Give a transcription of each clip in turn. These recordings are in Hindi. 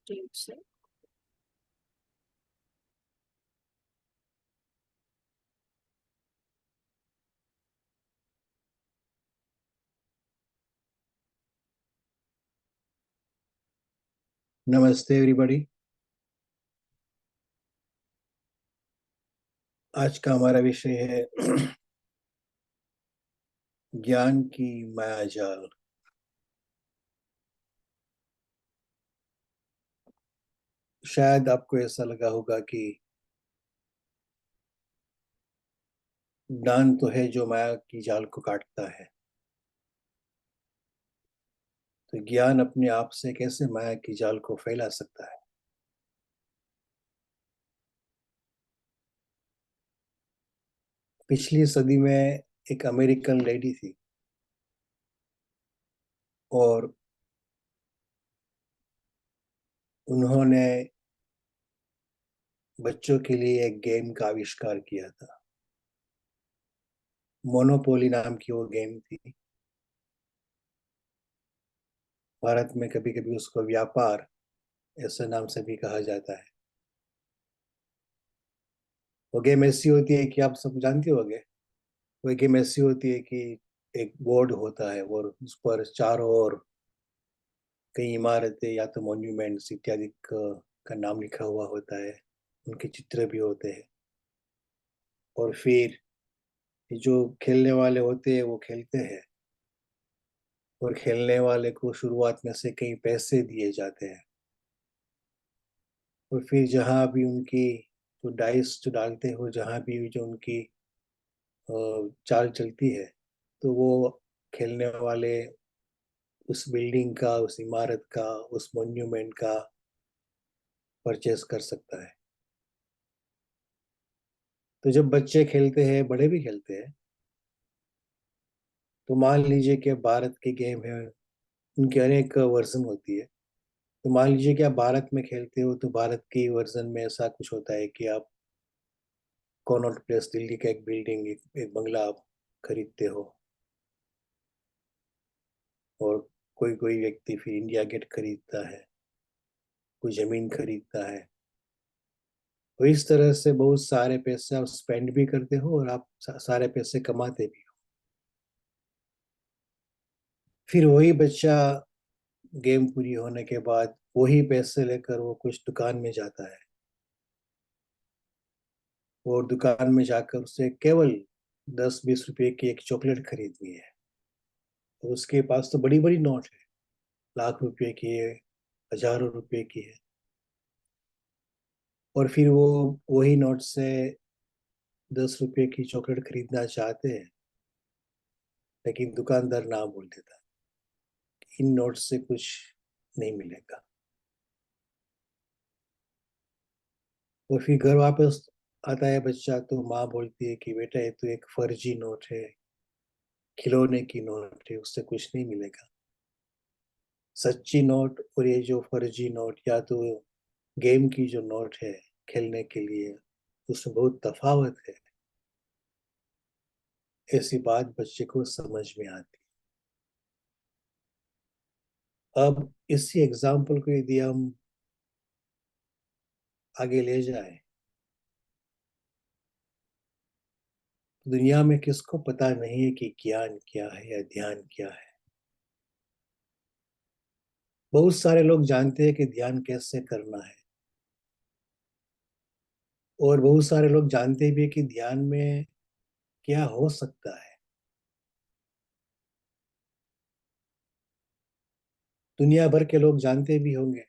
ठीक से। नमस्ते एवरीबॉडी। आज का हमारा विषय है ज्ञान की मायाजाल। शायद आपको ऐसा लगा होगा कि ज्ञान तो है जो माया की जाल को काटता है, तो ज्ञान अपने आप से कैसे माया की जाल को फैला सकता है। पिछली सदी में एक अमेरिकन लेडी थी और उन्होंने बच्चों के लिए एक गेम का आविष्कार किया था। मोनोपोली नाम की वो गेम थी। भारत में कभी कभी उसको व्यापार ऐसे नाम से भी कहा जाता है। वो गेम ऐसी होती है कि आप सब जानते होंगे। वो गेम ऐसी होती है कि एक बोर्ड होता है और उस पर चारों ओर कई इमारतें या तो मॉन्यूमेंट्स इत्यादि का नाम लिखा हुआ होता है। उनके चित्र भी होते हैं। और फिर जो खेलने वाले होते हैं वो खेलते हैं और खेलने वाले को शुरुआत में से कई पैसे दिए जाते हैं। और फिर जहाँ भी उनकी जो डाइस जो डालते हो, जहाँ भी जो उनकी चाल चलती है, तो वो खेलने वाले उस बिल्डिंग का, उस इमारत का, उस मॉन्यूमेंट का परचेस कर सकता है। तो जब बच्चे खेलते हैं, बड़े भी खेलते हैं, तो मान लीजिए कि भारत की गेम है, उनकी अनेक वर्जन होती है। तो मान लीजिए कि आप भारत में खेलते हो, तो भारत की वर्जन में ऐसा कुछ होता है कि आप कॉनॉट प्लेस दिल्ली का एक बिल्डिंग, एक बंगला आप खरीदते हो। और कोई कोई व्यक्ति फिर इंडिया गेट खरीदता है, कोई जमीन खरीदता है। तो इस तरह से बहुत सारे पैसे आप स्पेंड भी करते हो और आप सारे पैसे कमाते भी हो। फिर वही बच्चा गेम पूरी होने के बाद वही पैसे लेकर वो कुछ दुकान में जाता है और दुकान में जाकर उसे केवल 10-20 रुपए की एक चॉकलेट खरीदनी है। तो उसके पास तो बड़ी बड़ी नोट है, लाख रुपए की है, हजारों रुपए की है। और फिर वो वही नोट से 10 रुपए की चॉकलेट खरीदना चाहते हैं, लेकिन दुकानदार ना बोल देता है कि इन नोट से कुछ नहीं मिलेगा। और फिर घर वापस आता है बच्चा, तो माँ बोलती है कि बेटा ये तो एक फर्जी नोट है, खिलौने की नोट है, उससे कुछ नहीं मिलेगा। सच्ची नोट और ये जो फर्जी नोट, या तो गेम की जो नोट है खेलने के लिए, उसमें बहुत तफावत है। ऐसी बात बच्चे को समझ में आती। अब इसी एग्जाम्पल को यदि हम आगे ले जाए, दुनिया में किसको पता नहीं है कि ज्ञान क्या है या ध्यान क्या है। बहुत सारे लोग जानते हैं कि ध्यान कैसे करना है, और बहुत सारे लोग जानते भी हैं कि ध्यान में क्या हो सकता है। दुनिया भर के लोग जानते भी होंगे,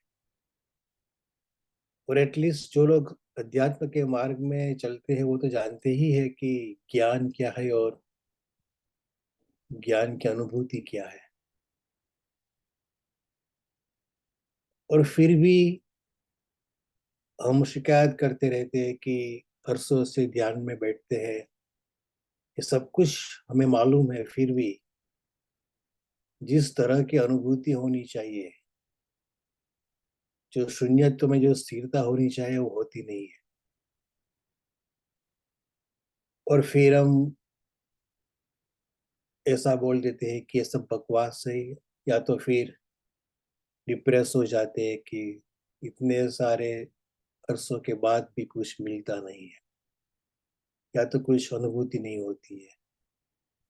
और एटलीस्ट जो लोग अध्यात्म के मार्ग में चलते हैं वो तो जानते ही है कि ज्ञान क्या है और ज्ञान की अनुभूति क्या है। और फिर भी हम शिकायत करते रहते हैं कि अरसों से ध्यान में बैठते हैं, ये सब कुछ हमें मालूम है, फिर भी जिस तरह की अनुभूति होनी चाहिए, जो शून्यत्व में जो स्थिरता होनी चाहिए, वो होती नहीं है। और फिर हम ऐसा बोल देते हैं कि ये सब बकवास है, या तो फिर डिप्रेस हो जाते हैं कि इतने सारे अरसों के बाद भी कुछ मिलता नहीं है, या तो कुछ अनुभूति नहीं होती है।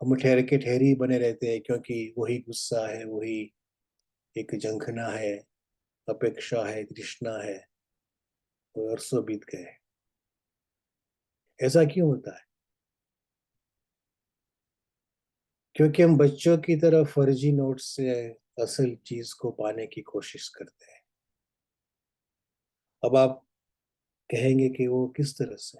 हम ठहर के ठहर ही बने रहते हैं, क्योंकि वही गुस्सा है, वही एक झंखना है, अपेक्षा है, तृष्णा है, और अरसों बीत गए। ऐसा क्यों होता है? क्योंकि हम बच्चों की तरह फर्जी नोट से असल चीज को पाने की कोशिश करते हैं। अब आप कहेंगे कि वो किस तरह से?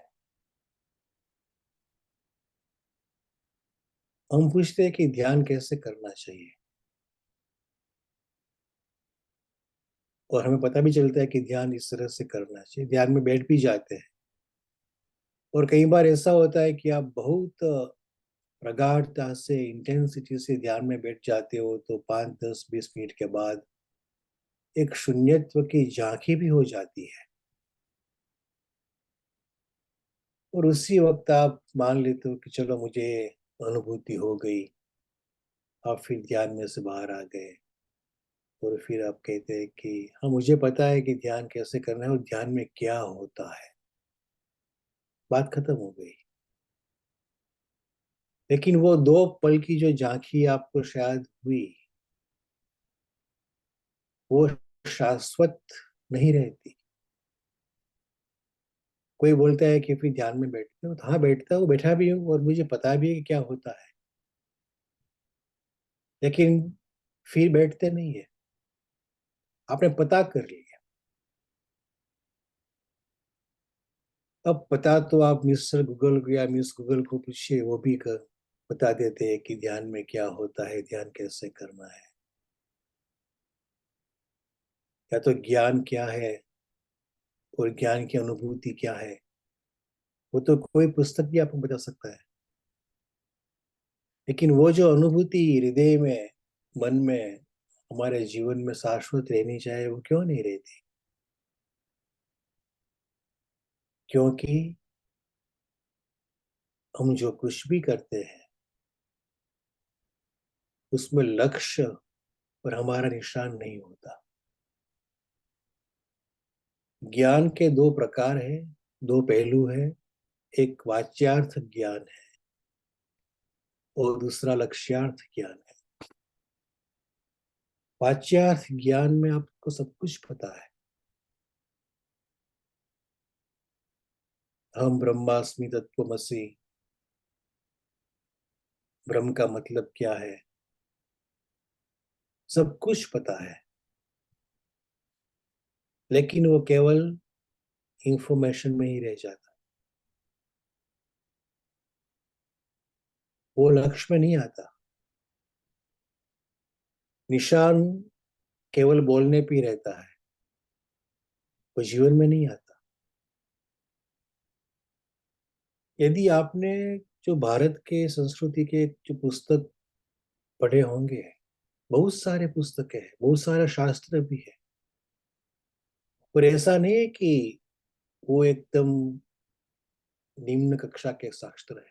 हम पूछते हैं कि ध्यान कैसे करना चाहिए, और हमें पता भी चलता है कि ध्यान इस तरह से करना चाहिए, ध्यान में बैठ भी जाते हैं। और कई बार ऐसा होता है कि आप बहुत प्रगाढ़ता से, इंटेंसिटी से ध्यान में बैठ जाते हो, तो 5, 10, 20 मिनट के बाद एक शून्यत्व की झांकी भी हो जाती है, और उसी वक्त आप मान लेते हो कि चलो मुझे अनुभूति हो गई। आप फिर ध्यान में से बाहर आ गए, और फिर आप कहते हैं कि हाँ, मुझे पता है कि ध्यान कैसे करना है और ध्यान में क्या होता है। बात खत्म हो गई। लेकिन वो 2 पल की जो झांकी आपको शायद हुई, वो शाश्वत नहीं रहती। कोई बोलता है कि फिर ध्यान में बैठते हो, तो हाँ बैठता हूँ, बैठा भी हूँ, और मुझे पता भी है कि क्या होता है। लेकिन फिर बैठते नहीं है। आपने पता कर लिया। अब पता तो आप मिस्टर गूगल या मिस गूगल को पूछिए, वो भी बता देते हैं कि ध्यान में क्या होता है, ध्यान कैसे करना है। या तो ज्ञान क्या है और ज्ञान की अनुभूति क्या है, वो तो कोई पुस्तक भी आपको बता सकता है। लेकिन वो जो अनुभूति हृदय में, मन में, हमारे जीवन में शाश्वत रहनी चाहिए, वो क्यों नहीं रहती? क्योंकि हम जो कुछ भी करते हैं, उसमें लक्ष्य और हमारा निशान नहीं होता। ज्ञान के 2 प्रकार हैं, 2 पहलू हैं। एक वाच्यार्थ ज्ञान है, और दूसरा लक्ष्यार्थ ज्ञान है। वाच्यार्थ ज्ञान में आपको सब कुछ पता है। हम ब्रह्मास्मि तत्वमसि, ब्रह्म का मतलब क्या है, सब कुछ पता है। लेकिन वो केवल इंफॉर्मेशन में ही रह जाता, वो लक्ष्य में नहीं आता। निशान केवल बोलने पे ही रहता है, वो जीवन में नहीं आता। यदि आपने जो भारत के संस्कृति के जो पुस्तक पढ़े होंगे, बहुत सारे पुस्तकें हैं, बहुत सारे शास्त्र भी है। और ऐसा नहीं है कि वो एकदम निम्न कक्षा के शास्त्र है,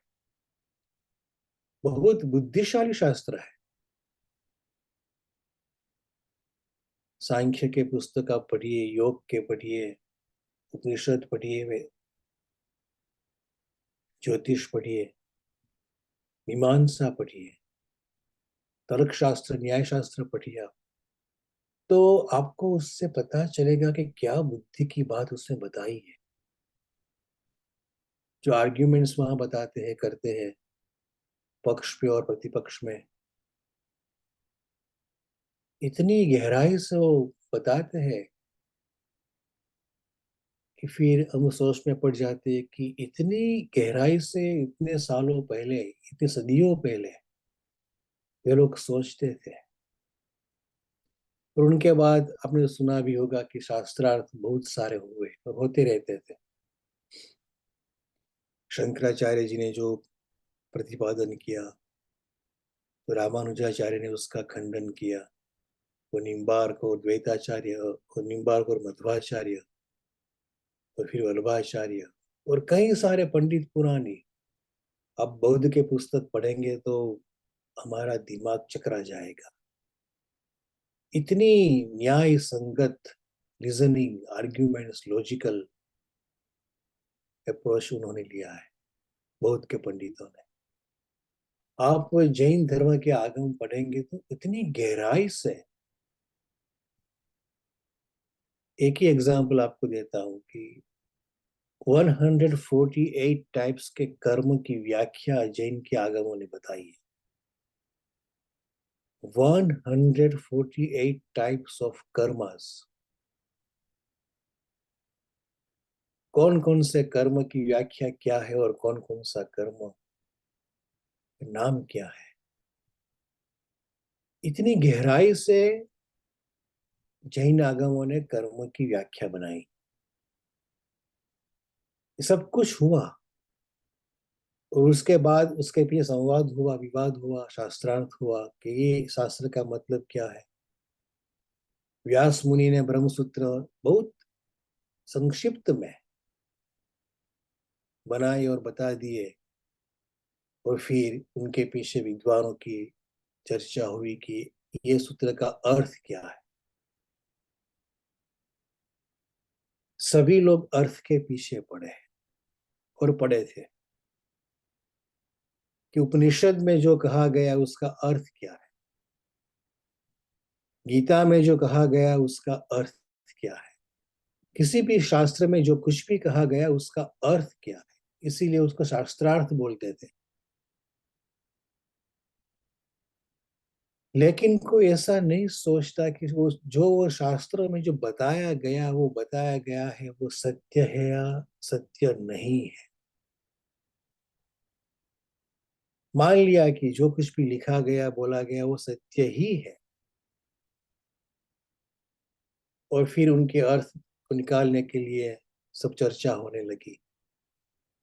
बहुत बुद्धिशाली शास्त्र है। सांख्य के पुस्तक आप पढ़िए, योग के पढ़िए, उपनिषद पढ़िए, वे ज्योतिष पढ़िए, मीमांसा पढ़िए, तर्कशास्त्र, न्याय शास्त्र पढ़िए आप, तो आपको उससे पता चलेगा कि क्या बुद्धि की बात उसने बताई है। जो आर्ग्यूमेंट्स वहां बताते हैं, करते हैं, पक्ष पे और प्रतिपक्ष में, इतनी गहराई से वो बताते हैं कि फिर हम सोच में पड़ जाते हैं कि इतनी गहराई से, इतने सालों पहले, इतने सदियों पहले वे लोग सोचते थे। और उनके बाद आपने सुना भी होगा कि शास्त्रार्थ बहुत सारे हुए और होते रहते थे। शंकराचार्य जी ने जो प्रतिपादन किया, तो रामानुजाचार्य ने उसका खंडन किया। वो निम्बार्क और द्वैताचार्य, और निम्बार्क और मध्वाचार्य, और फिर वल्लभाचार्य, और कई सारे पंडित पुरानी। अब बौद्ध के पुस्तक पढ़ेंगे तो हमारा दिमाग चकरा जाएगा। इतनी न्याय संगत रीजनिंग, आर्ग्यूमेंट्स, लॉजिकल अप्रोच उन्होंने लिया है, बौद्ध के पंडितों ने। आप जैन धर्म के आगम पढ़ेंगे तो इतनी गहराई से, एक ही एग्जांपल आपको देता हूं कि 148 टाइप्स के कर्म की व्याख्या जैन के आगमों ने बताई है। 148 टाइप्स ऑफ कर्मस। कौन कौन से कर्म की व्याख्या क्या है और कौन कौन सा कर्म नाम क्या है, इतनी गहराई से जैन आगमों ने कर्म की व्याख्या बनाई। ये सब कुछ हुआ और उसके बाद उसके पीछे संवाद हुआ, विवाद हुआ, शास्त्रार्थ हुआ कि ये शास्त्र का मतलब क्या है। व्यास मुनि ने ब्रह्मसूत्र बहुत संक्षिप्त में बनाए और बता दिए, और फिर उनके पीछे विद्वानों की चर्चा हुई कि ये सूत्र का अर्थ क्या है। सभी लोग अर्थ के पीछे पड़े और पड़े थे कि उपनिषद में जो कहा गया उसका अर्थ क्या है, गीता में जो कहा गया उसका अर्थ क्या है, किसी भी शास्त्र में जो कुछ भी कहा गया उसका अर्थ क्या है। इसीलिए उसको शास्त्रार्थ बोलते थे। लेकिन कोई ऐसा नहीं सोचता कि वो शास्त्रों में जो बताया गया वो बताया गया है वो सत्य है या सत्य नहीं है। मान लिया कि जो कुछ भी लिखा गया बोला गया वो सत्य ही है, और फिर उनके अर्थ को निकालने के लिए सब चर्चा होने लगी।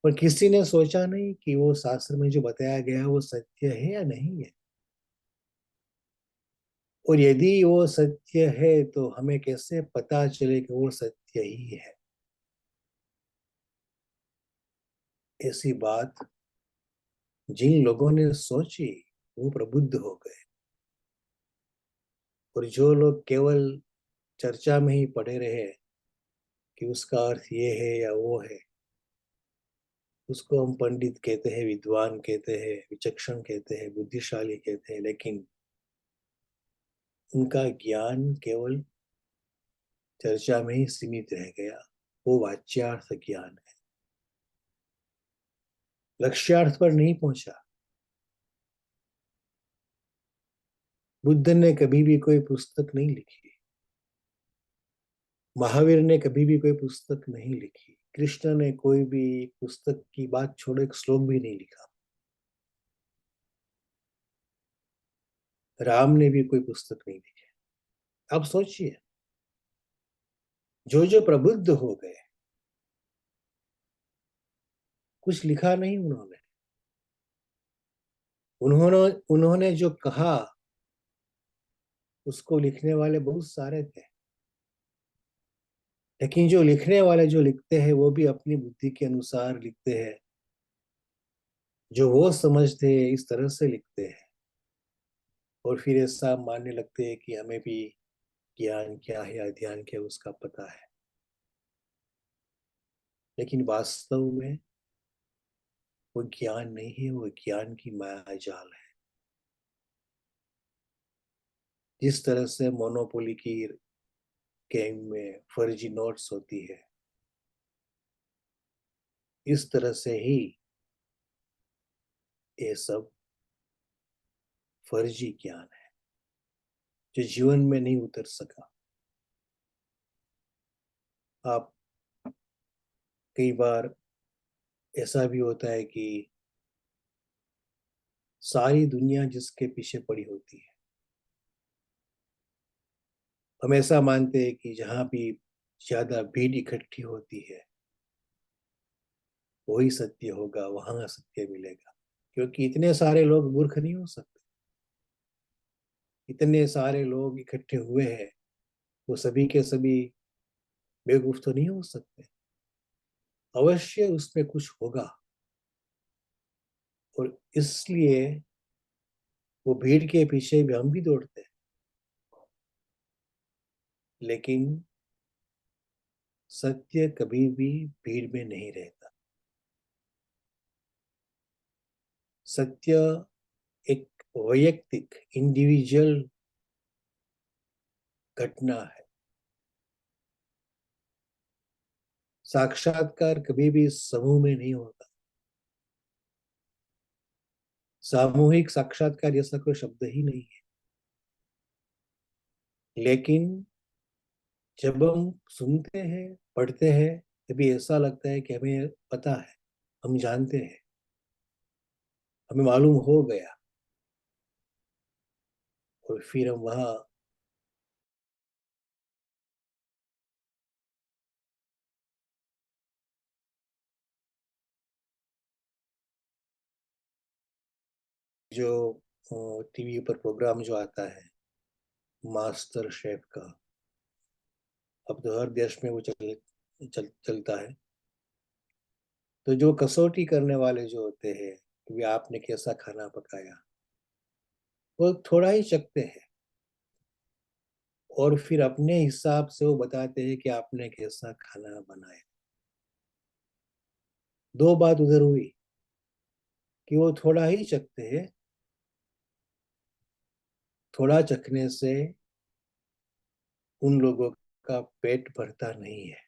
पर किसी ने सोचा नहीं कि वो शास्त्र में जो बताया गया वो सत्य है या नहीं है, और यदि वो सत्य है तो हमें कैसे पता चले कि वो सत्य ही है। ऐसी बात जिन लोगों ने सोची वो प्रबुद्ध हो गए, और जो लोग केवल चर्चा में ही पड़े रहे कि उसका अर्थ ये है या वो है, उसको हम पंडित कहते हैं, विद्वान कहते हैं, विचक्षण कहते हैं, बुद्धिशाली कहते हैं, लेकिन उनका ज्ञान केवल चर्चा में ही सीमित रह गया। वो वाच्यार्थ ज्ञान है, लक्ष्यार्थ पर नहीं पहुंचा। बुद्ध ने कभी भी कोई पुस्तक नहीं लिखी, महावीर ने कभी भी कोई पुस्तक नहीं लिखी, कृष्ण ने कोई भी पुस्तक की बात छोड़ो एक श्लोक भी नहीं लिखा, राम ने भी कोई पुस्तक नहीं लिखी। आप सोचिए, जो जो प्रबुद्ध हो गए, कुछ लिखा नहीं उन्होंने। उन्होंने उन्होंने जो कहा उसको लिखने वाले बहुत सारे थे, लेकिन जो लिखने वाले जो लिखते हैं वो भी अपनी बुद्धि के अनुसार लिखते हैं, जो वो समझते हैं इस तरह से लिखते हैं, और फिर ऐसा मानने लगते हैं कि हमें भी ज्ञान क्या है अध्ययन क्या है उसका पता है। लेकिन वास्तव में वो ज्ञान नहीं है, वो ज्ञान की माया जाल है। जिस तरह से मोनोपोली की गेम में फर्जी नोट्स होती है, इस तरह से ही ये सब फर्जी ज्ञान है जो जीवन में नहीं उतर सका। आप कई बार ऐसा भी होता है कि सारी दुनिया जिसके पीछे पड़ी होती है, हम ऐसा मानते हैं कि जहां भी ज्यादा भीड़ इकट्ठी होती है वही सत्य होगा, वहां सत्य मिलेगा। क्योंकि इतने सारे लोग मूर्ख नहीं हो सकते, इतने सारे लोग इकट्ठे हुए हैं, वो सभी के सभी बेवकूफ तो नहीं हो सकते। अवश्य उसमें कुछ होगा, और इसलिए वो भीड़ के पीछे भी हम भी दौड़ते हैं। लेकिन सत्य कभी भी भीड़ में नहीं रहता। सत्य एक वैयक्तिक इंडिविजुअल घटना है। साक्षात्कार कभी भी समूह में नहीं होता। सामूहिक साक्षात्कार जैसा कोई शब्द ही नहीं है। लेकिन जब हम सुनते हैं, पढ़ते हैं, तभी ऐसा लगता है कि हमें पता है, हम जानते हैं, हमें मालूम हो गया। और फिर हम वहाँ जो टीवी पर प्रोग्राम जो आता है, मास्टर शेफ का, अब तो हर देश में वो चलता है। तो जो कसौटी करने वाले जो होते हैं कि आपने कैसा खाना पकाया, वो थोड़ा ही चखते हैं और फिर अपने हिसाब से वो बताते हैं कि आपने कैसा खाना बनाया। दो बात उधर हुई कि वो थोड़ा ही चखते हैं। थोड़ा चखने से उन लोगों का पेट भरता नहीं है।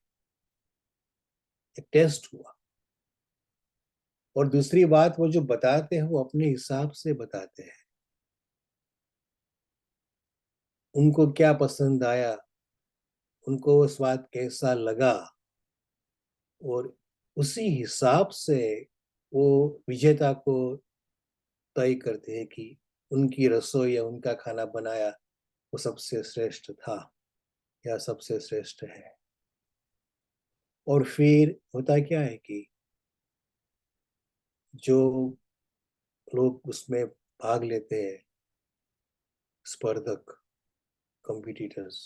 एक टेस्ट हुआ। और दूसरी बात, वो जो बताते हैं वो अपने हिसाब से बताते हैं। उनको क्या पसंद आया, उनको वो स्वाद कैसा लगा, और उसी हिसाब से वो विजेता को तय करते हैं कि उनकी रसोई या उनका खाना बनाया वो सबसे श्रेष्ठ था या सबसे श्रेष्ठ है। और फिर होता क्या है कि जो लोग उसमें भाग लेते हैं, स्पर्धक, कॉम्पिटिटर्स,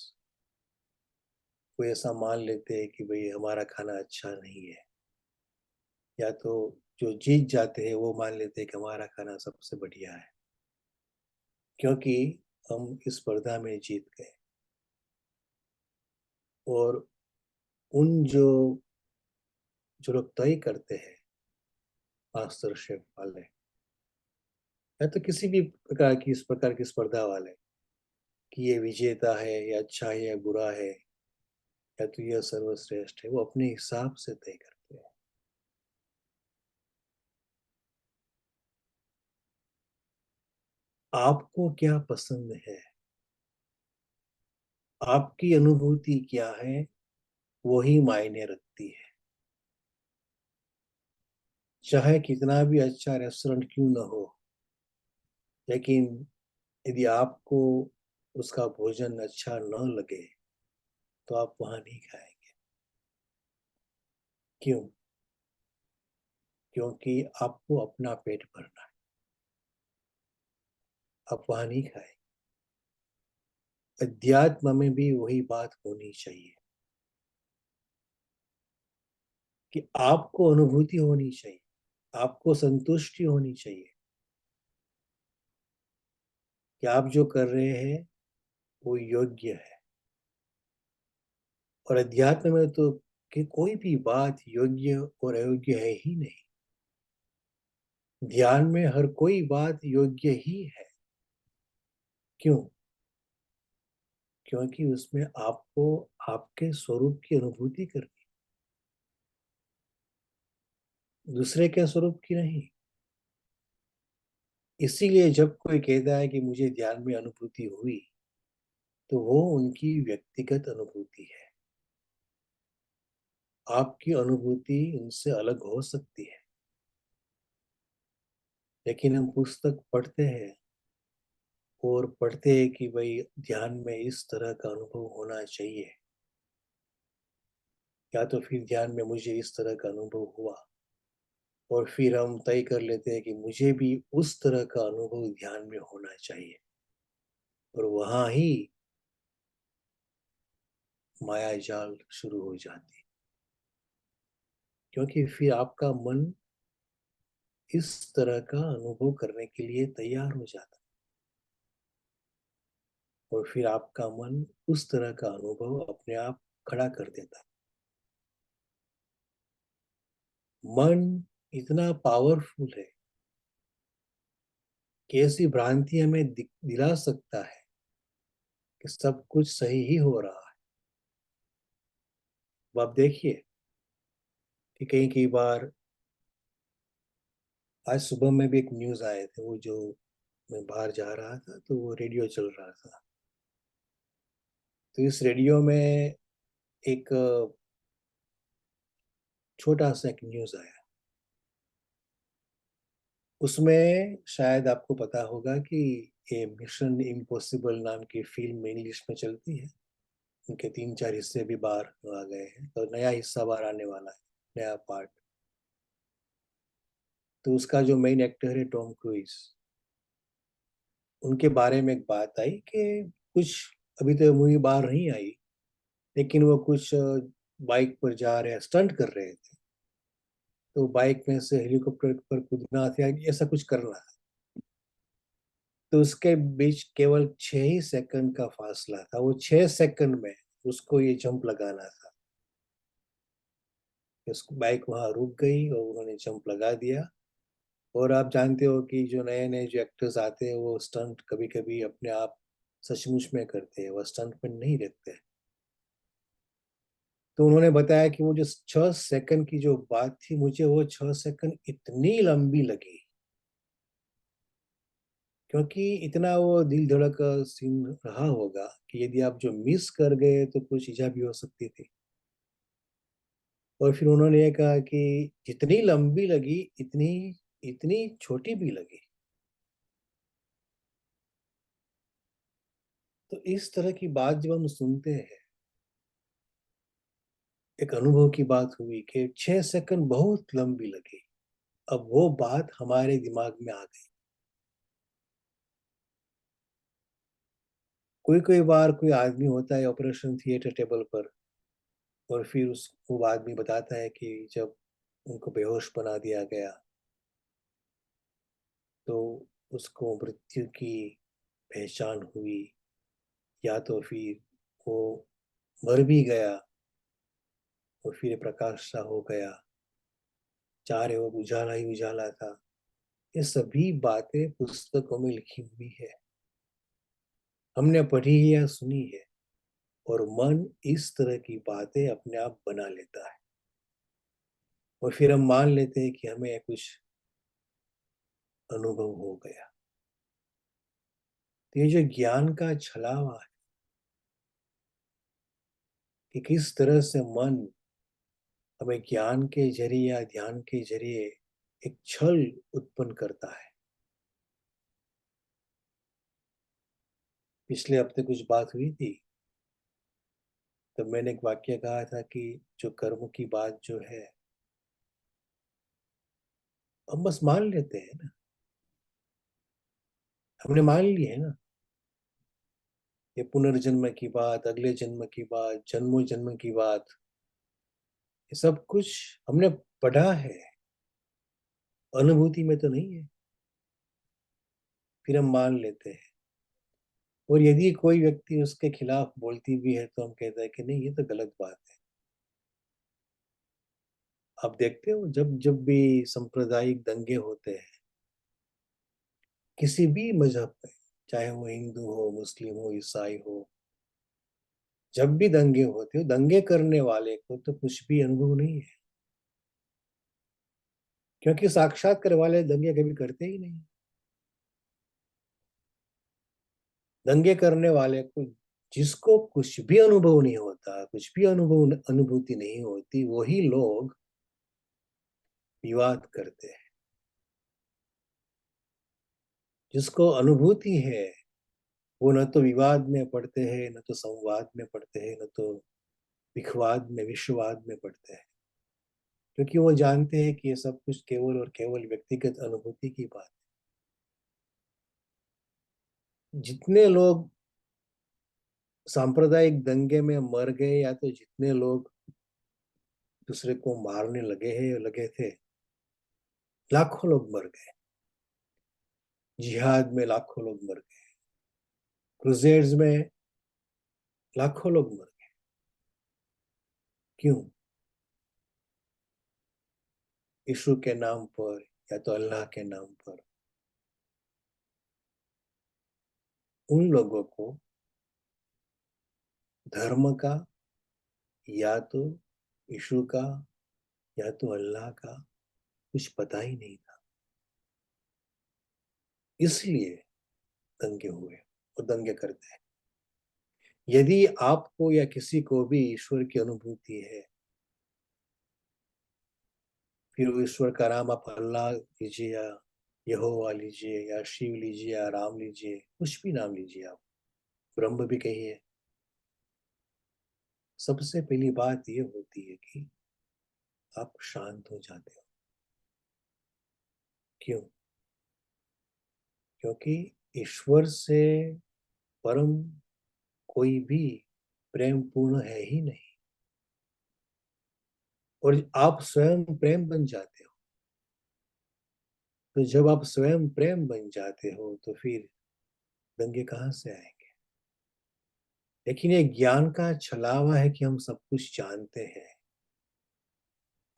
वो ऐसा मान लेते हैं कि भाई हमारा खाना अच्छा नहीं है। या तो जो जीत जाते हैं वो मान लेते हैं कि हमारा खाना सबसे बढ़िया है, क्योंकि हम इस स्पर्धा में जीत गए। और उन जो लोग तय करते हैं, मास्टर शेफ वाले, या तो किसी भी प्रकार की इस प्रकार की स्पर्धा वाले, कि ये विजेता है या अच्छा है या बुरा है, या तो यह सर्वश्रेष्ठ है, वो अपने हिसाब से तय करते हैं। आपको क्या पसंद है, आपकी अनुभूति क्या है, वही मायने रखती है। चाहे कितना भी अच्छा रेस्टोरेंट क्यों ना हो, लेकिन यदि आपको उसका भोजन अच्छा न लगे तो आप वहां नहीं खाएंगे। क्यों? क्योंकि आपको अपना पेट भरना है, आप वहां नहीं खाएंगे। अध्यात्म में भी वही बात होनी चाहिए कि आपको अनुभूति होनी चाहिए, आपको संतुष्टि होनी चाहिए कि आप जो कर रहे हैं वो योग्य है। और अध्यात्म में तो कि कोई भी बात योग्य और अयोग्य है ही नहीं। ध्यान में हर कोई बात योग्य ही है। क्यों? क्योंकि उसमें आपको आपके स्वरूप की अनुभूति करनी, दूसरे के स्वरूप की नहीं। इसीलिए जब कोई कहता है कि मुझे ध्यान में अनुभूति हुई, तो वो उनकी व्यक्तिगत अनुभूति है। आपकी अनुभूति उनसे अलग हो सकती है। लेकिन हम पुस्तक पढ़ते हैं और पढ़ते हैं कि भाई ध्यान में इस तरह का अनुभव होना चाहिए, या तो फिर ध्यान में मुझे इस तरह का अनुभव हुआ, और फिर हम तय कर लेते हैं कि मुझे भी उस तरह का अनुभव ध्यान में होना चाहिए। और वहां ही माया जाल शुरू हो जाती है, क्योंकि फिर आपका मन इस तरह का अनुभव करने के लिए तैयार हो जाता है, और फिर आपका मन उस तरह का अनुभव अपने आप खड़ा कर देता है। मन इतना पावरफुल है कि ऐसी भ्रांति हमें दिला सकता है कि सब कुछ सही ही हो रहा है। अब आप देखिए कि कई कई बार, आज सुबह में भी एक न्यूज आए थे, वो जो मैं बाहर जा रहा था तो वो रेडियो चल रहा था। तो इस रेडियो में एक छोटा सा एक न्यूज आया। उसमें शायद आपको पता होगा कि ये मिशन इम्पॉसिबल नाम की फिल्म इंग्लिश में चलती है। उनके 3-4 हिस्से भी बाहर आ गए हैं, तो नया हिस्सा बाहर आने वाला है, नया पार्ट। तो उसका जो मेन एक्टर है टॉम क्रूइज, उनके बारे में एक बात आई कि कुछ, अभी तो मूवी बाहर नहीं आई, लेकिन वो कुछ बाइक पर जा रहे हैं, स्टंट कर रहे थे। तो बाइक में से हेलीकॉप्टर पर कूदना था, ऐसा कुछ करना था। तो उसके बीच केवल 6 ही सेकंड का फासला था। वो 6 सेकंड में उसको ये जंप लगाना था। उसको बाइक वहां रुक गई और उन्होंने जंप लगा दिया। और आप जानते हो कि जो नए नए जो एक्टर्स आते हैं वो स्टंट कभी कभी अपने आप सचमुच में करते हैं, वो स्टंट में नहीं रहते। तो उन्होंने बताया कि वो जो 6 सेकंड की जो बात थी, मुझे वो 6 सेकंड इतनी लंबी लगी, क्योंकि इतना वो दिल धड़क सीन रहा होगा कि यदि आप जो मिस कर गए तो कुछ इजा भी हो सकती थी। और फिर उन्होंने ये कहा कि जितनी लंबी लगी, इतनी इतनी छोटी भी लगी। तो इस तरह की बात जब हम सुनते हैं, एक अनुभव की बात हुई कि 6 सेकंड बहुत लंबी लगी। अब वो बात हमारे दिमाग में आ गई। कोई कोई बार कोई आदमी होता है ऑपरेशन थिएटर टेबल पर, और फिर उस वो आदमी बताता है कि जब उनको बेहोश बना दिया गया तो उसको मृत्यु की पहचान हुई, या तो फिर वो मर भी गया और फिर प्रकाश सा हो गया, चाहे वो उजाला ही उजाला था। ये सभी बातें पुस्तकों में लिखी हुई है, हमने पढ़ी है या सुनी है। और मन इस तरह की बातें अपने आप बना लेता है, और फिर हम मान लेते हैं कि हमें कुछ अनुभव हो गया। तो ये जो ज्ञान का छलावा है कि किस तरह से मन हमें ज्ञान के जरिए या ध्यान के जरिए एक छल उत्पन्न करता है। पिछले हफ्ते कुछ बात हुई थी, तो मैंने एक वाक्य कहा था कि जो कर्म की बात जो है, हम बस मान लेते हैं ना, हमने मान ली है ना। ये पुनर्जन्म की बात, अगले जन्म की बात, जन्मों जन्म की बात, ये सब कुछ हमने पढ़ा है, अनुभूति में तो नहीं है। फिर हम मान लेते हैं। और यदि कोई व्यक्ति उसके खिलाफ बोलती भी है तो हम कहते हैं कि नहीं, ये तो गलत बात है। आप देखते हो जब जब भी सांप्रदायिक दंगे होते हैं किसी भी मजहब में, चाहे वो हिंदू हो, मुस्लिम हो, ईसाई हो, जब भी दंगे होते हो, दंगे करने वाले को तो कुछ भी अनुभव नहीं है, क्योंकि साक्षात करने वाले दंगे कभी करते ही नहीं। दंगे करने वाले को, जिसको कुछ भी अनुभव नहीं होता, कुछ भी अनुभूति नहीं होती, वही लोग विवाद करते हैं। जिसको अनुभूति है वो न तो विवाद में पड़ते हैं, न तो संवाद में पड़ते हैं, न तो विखवाद में, विश्ववाद में पड़ते हैं, क्योंकि वो जानते हैं कि ये सब कुछ केवल और केवल व्यक्तिगत अनुभूति की बात है। जितने लोग सांप्रदायिक दंगे में मर गए, या तो जितने लोग दूसरे को मारने लगे हैं, लगे थे, लाखों लोग मर गए। जिहाद में लाखों लोग मर गए, क्रूसेड्स में लाखों लोग मर गए। क्यों? यीशु के नाम पर या तो अल्लाह के नाम पर, उन लोगों को धर्म का या तो यीशु का या तो अल्लाह का कुछ पता ही नहीं था, इसलिए दंगे हुए और दंगे करते हैं। यदि आपको या किसी को भी ईश्वर की अनुभूति है, फिर वो ईश्वर का नाम आप अल्लाह लीजिए या यहोवा लीजिए या शिव लीजिए या राम लीजिए, कुछ भी नाम लीजिए, आप ब्रह्म भी कहिए, सबसे पहली बात ये होती है कि आप शांत हो जाते हो। क्यों? क्योंकि ईश्वर से परम कोई भी प्रेम पूर्ण है ही नहीं, और आप स्वयं प्रेम बन जाते हो। तो जब आप स्वयं प्रेम बन जाते हो तो फिर दंगे कहाँ से आएंगे? लेकिन ये ज्ञान का छलावा है कि हम सब कुछ जानते हैं।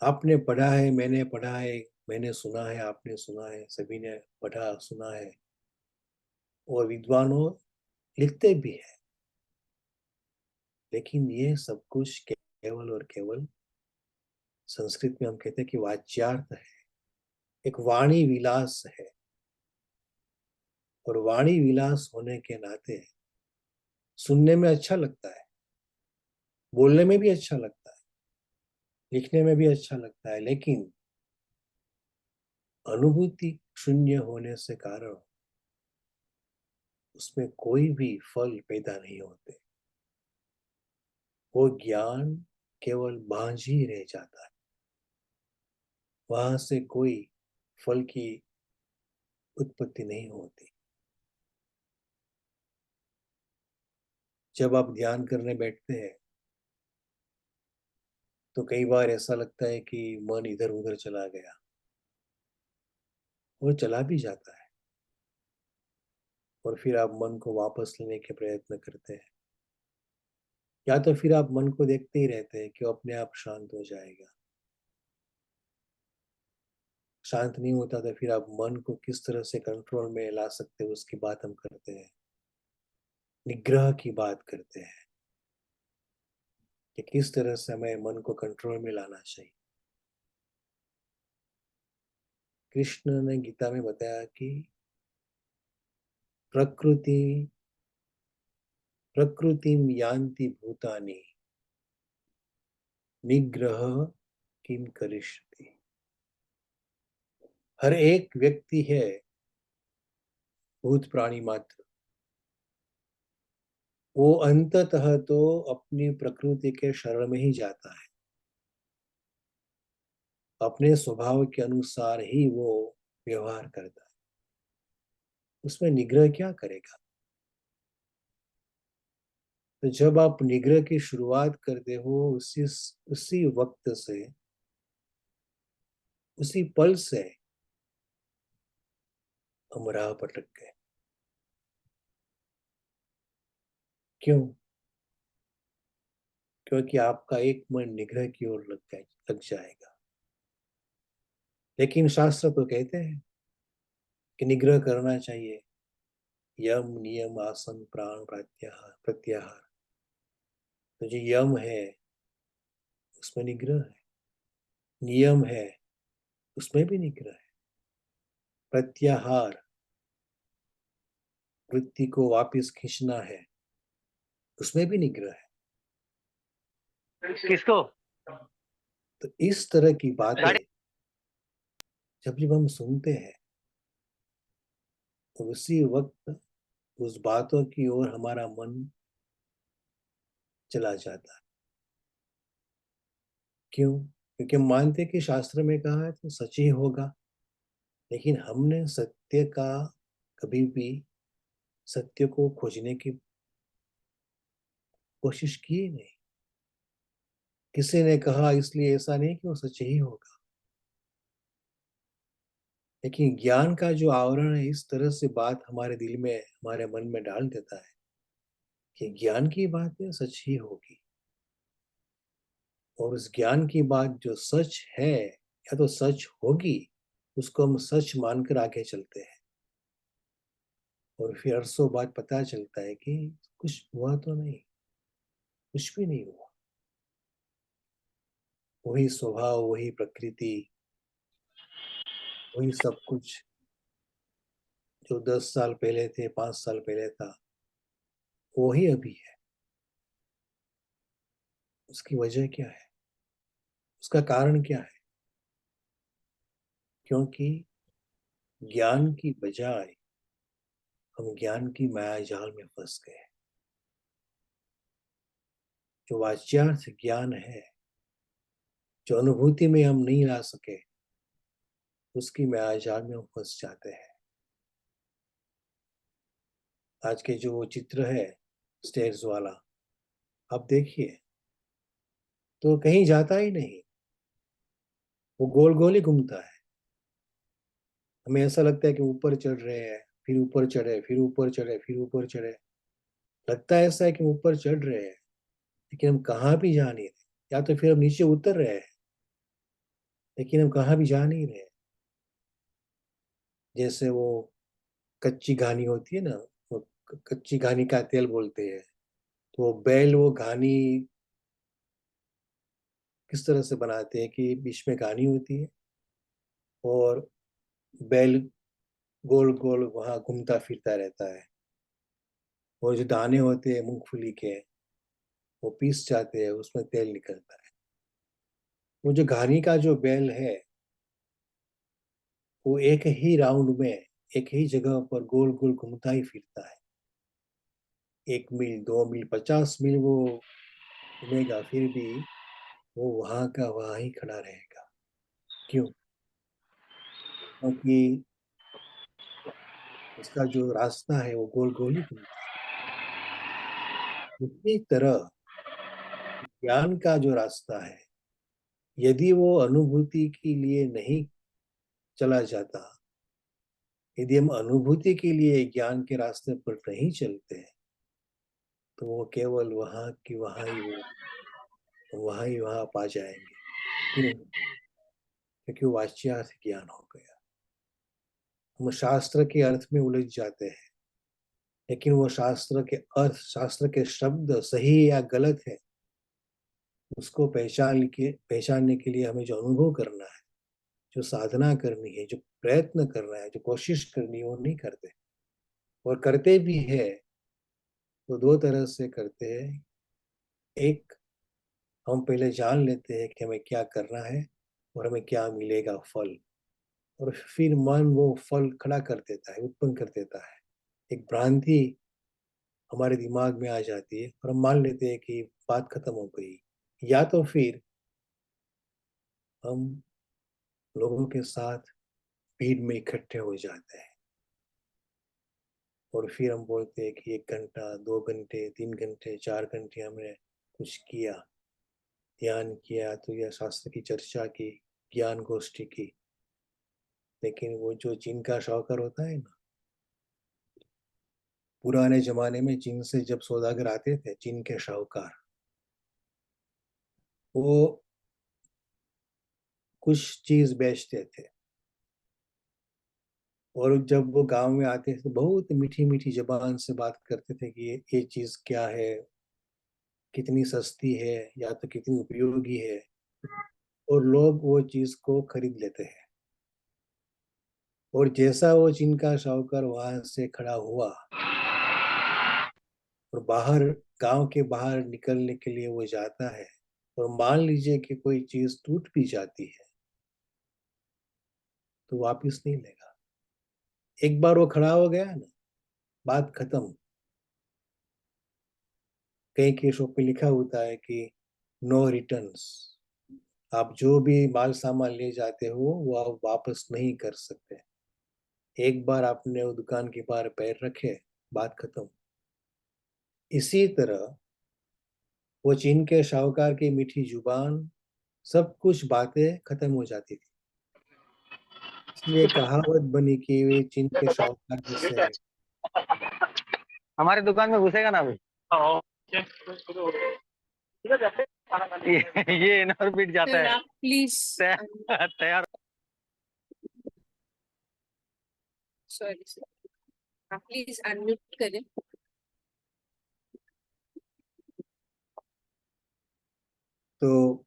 आपने पढ़ा है, मैंने पढ़ा है, मैंने सुना है, आपने सुना है, सभी ने पढ़ा सुना है, और विद्वानों लिखते भी है। लेकिन ये सब कुछ केवल और केवल, संस्कृत में हम कहते हैं कि वाच्यार्थ है, एक वाणी विलास है। और वाणी विलास होने के नाते सुनने में अच्छा लगता है, बोलने में भी अच्छा लगता है, लिखने में भी अच्छा लगता है, लेकिन अनुभूति शून्य होने से कारण उसमें कोई भी फल पैदा नहीं होते। वो ज्ञान केवल बांझ ही रह जाता है, वहां से कोई फल की उत्पत्ति नहीं होती। जब आप ध्यान करने बैठते हैं तो कई बार ऐसा लगता है कि मन इधर उधर चला गया, और चला भी जाता है, और फिर आप मन को वापस लेने के प्रयत्न करते हैं, या तो फिर आप मन को देखते ही रहते हैं कि वो अपने आप शांत हो जाएगा। शांत नहीं होता तो फिर आप मन को किस तरह से कंट्रोल में ला सकते हो उसकी बात हम करते हैं, निग्रह की बात करते हैं कि किस तरह से हमें मन को कंट्रोल में लाना चाहिए। कृष्ण ने गीता में बताया कि प्रकृति प्रकृतिम यान्ति भूतानि निग्रह किम करिष्यति। हर एक व्यक्ति है भूत प्राणी मात्र, वो अंततः तो अपनी प्रकृति के शरण में ही जाता है, अपने स्वभाव के अनुसार ही वो व्यवहार करता है, उसमें निग्रह क्या करेगा? तो जब आप निग्रह की शुरुआत करते हो, उसी उसी वक्त से, उसी पल से हम राह भटक गए। क्यों? क्योंकि आपका एक मन निग्रह की ओर लग जाएगा। लेकिन शास्त्र तो कहते हैं कि निग्रह करना चाहिए, यम नियम आसन प्राण प्रत्याहार प्रत्याहार। तो जो यम है उसमें निग्रह है, नियम है उसमें भी निग्रह है, प्रत्याहार वृत्ति को वापस खींचना है उसमें भी निग्रह है। किसको? तो इस तरह की बातें जब जब हम सुनते हैं तो उसी वक्त उस बातों की ओर हमारा मन चला जाता है। क्यों? क्योंकि हम मानते कि शास्त्र में कहा है तो सच ही होगा, लेकिन हमने सत्य का कभी भी सत्य को खोजने की कोशिश की ही नहीं। किसी ने कहा इसलिए ऐसा नहीं कि वो सच ही होगा, लेकिन ज्ञान का जो आवरण है इस तरह से बात हमारे दिल में, हमारे मन में डाल देता है कि ज्ञान की बातें सच ही होगी, और उस ज्ञान की बात जो सच है या तो सच होगी, उसको हम सच मानकर आगे चलते हैं, और फिर अरसों बाद पता चलता है कि कुछ हुआ तो नहीं, कुछ भी नहीं हुआ। वही स्वभाव, वही प्रकृति, वही सब कुछ जो 10 साल पहले थे, 5 साल पहले था, वही अभी है। उसकी वजह क्या है? उसका कारण क्या है? क्योंकि ज्ञान की बजाय हम ज्ञान की माया जाल में फंस गए। जो वाच्यार्थ ज्ञान है, जो अनुभूति में हम नहीं ला सके, उसकी माया जाल में हम फंस जाते हैं। आज के जो चित्र है स्टेयर्स वाला, आप देखिए तो कहीं जाता ही नहीं, वो गोल गोल ही घूमता है। हमें ऐसा लगता है कि ऊपर चढ़ रहे हैं, फिर ऊपर चढ़े, फिर ऊपर चढ़े, फिर ऊपर चढ़े। लगता है ऐसा है कि ऊपर चढ़ रहे हैं, लेकिन हम कहाँ भी जा नहीं रहे। या तो फिर हम नीचे उतर रहे हैं, लेकिन हम कहाँ भी जा नहीं रहे। जैसे वो कच्ची घानी होती है ना, वो कच्ची घानी का तेल बोलते हैं। तो वो बैल वो घानी किस तरह से बनाते हैं कि बीच में घानी होती है, और बैल गोल गोल वहां घूमता फिरता रहता है, और जो दाने होते हैं मूंगफली के, वो पीस जाते हैं, उसमें तेल निकलता है। वो जो घानी का जो बैल है, वो एक ही राउंड में, एक ही जगह पर गोल गोल घूमता ही फिरता है। 1 मील, 2 मील, 50 मील वो घूमेगा, फिर भी वो वहां का वहां ही खड़ा रहेगा। क्यों? क्योंकि उसका जो रास्ता है वो गोल गोल ही घूमता है। उसी तरह ज्ञान का जो रास्ता है, यदि वो अनुभूति के लिए नहीं चला जाता, यदि हम अनुभूति के लिए ज्ञान के रास्ते पर नहीं चलते हैं, तो वो केवल वहां ही वहां पा जाएंगे। क्यों? क्योंकि वो वाच्यार्थ ज्ञान हो गया। हम शास्त्र के अर्थ में उलझ जाते हैं, लेकिन वो शास्त्र के अर्थ, शास्त्र के शब्द सही या गलत है, उसको पहचानने के लिए हमें जो अनुभव करना है, जो साधना करनी है, जो प्रयत्न करना है, जो कोशिश करनी है, वो नहीं करते। और करते भी है तो दो तरह से करते हैं। एक, हम पहले जान लेते हैं कि हमें क्या करना है और हमें क्या मिलेगा फल, और फिर मन वो फल खड़ा कर देता है, उत्पन्न कर देता है। एक भ्रांति हमारे दिमाग में आ जाती है और हम मान लेते हैं कि बात खत्म हो गई। या तो फिर हम लोगों के साथ भीड़ में इकट्ठे हो जाते हैं, और फिर हम बोलते हैं कि 1 घंटा, 2 घंटे, 3 घंटे, 4 घंटे हमने कुछ किया, ध्यान किया, तो यह शास्त्र की चर्चा की, ज्ञान गोष्ठी की। लेकिन वो जो चीन का शौकर होता है ना, पुराने जमाने में चीन से जब सौदागर आते थे, चीन के शाहूकार, वो कुछ चीज बेचते थे, और जब वो गांव में आते थे तो बहुत मीठी मीठी जबान से बात करते थे कि ये चीज क्या है, कितनी सस्ती है, या तो कितनी उपयोगी है, और लोग वो चीज को खरीद लेते हैं। और जैसा वो चीन का शाहूकार वहां से खड़ा हुआ और बाहर, गांव के बाहर निकलने के लिए वो जाता है, और मान लीजिए कि कोई चीज टूट भी जाती है, तो वापिस नहीं लेगा। एक बार वो खड़ा हो गया ना, बात खत्म। कहीं केसों पे लिखा होता है कि नो रिटर्न्स। आप जो भी माल सामान ले जाते हो वो आप वापस नहीं कर सकते। एक बार आपने वो दुकान के बाहर पैर रखे, बात खत्म। इसी तरह वो चीन के शाहूकार की मीठी जुबान, सब कुछ बातें खत्म हो जाती थी। इसलिए कहावत बनी कि वे चीन के शाहूकार जैसे है। हमारे दुकान में घुसेगा ना अभी। हाँ। ये इन ऑर्बिट जाता सर है। आप प्लीज, तैयार। सॉरी सर, आप प्लीज अनम्यूट करें। तो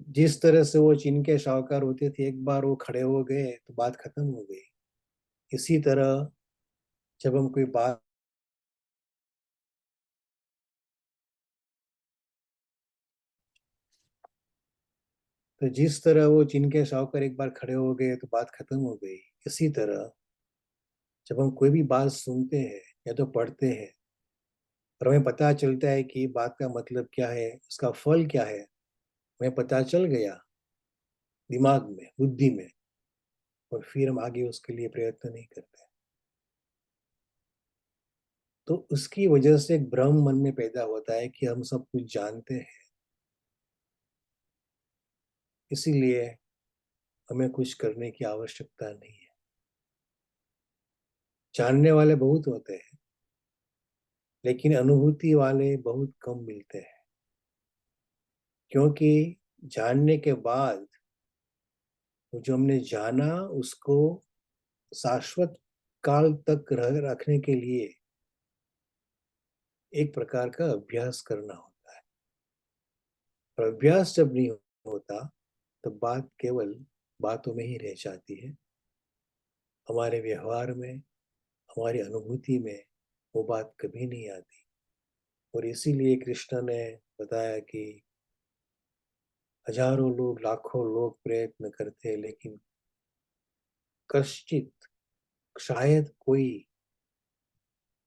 जिस तरह से वो चीन के शाहूकार होते थे, एक बार वो खड़े हो गए तो बात खत्म हो गई। इसी तरह जब हम कोई बात, तो जिस तरह वो चीन के शाहूकार एक बार खड़े हो गए तो बात खत्म हो गई, इसी तरह जब हम कोई भी बात सुनते हैं या तो पढ़ते हैं और हमें पता चलता है कि बात का मतलब क्या है, उसका फल क्या है, हमें पता चल गया दिमाग में, बुद्धि में, और फिर हम आगे उसके लिए प्रयत्न नहीं करते। तो उसकी वजह से एक भ्रम मन में पैदा होता है कि हम सब कुछ जानते हैं, इसीलिए हमें कुछ करने की आवश्यकता नहीं है। जानने वाले बहुत होते हैं, लेकिन अनुभूति वाले बहुत कम मिलते हैं, क्योंकि जानने के बाद वो जो हमने जाना उसको शाश्वत काल तक रखने के लिए एक प्रकार का अभ्यास करना होता है। और अभ्यास जब नहीं होता तो बात केवल बातों में ही रह जाती है, हमारे व्यवहार में, हमारी अनुभूति में वो बात कभी नहीं आती। और इसीलिए कृष्ण ने बताया कि हजारों लोग, लाखों लोग प्रयत्न करते हैं, लेकिन कश्चित, शायद कोई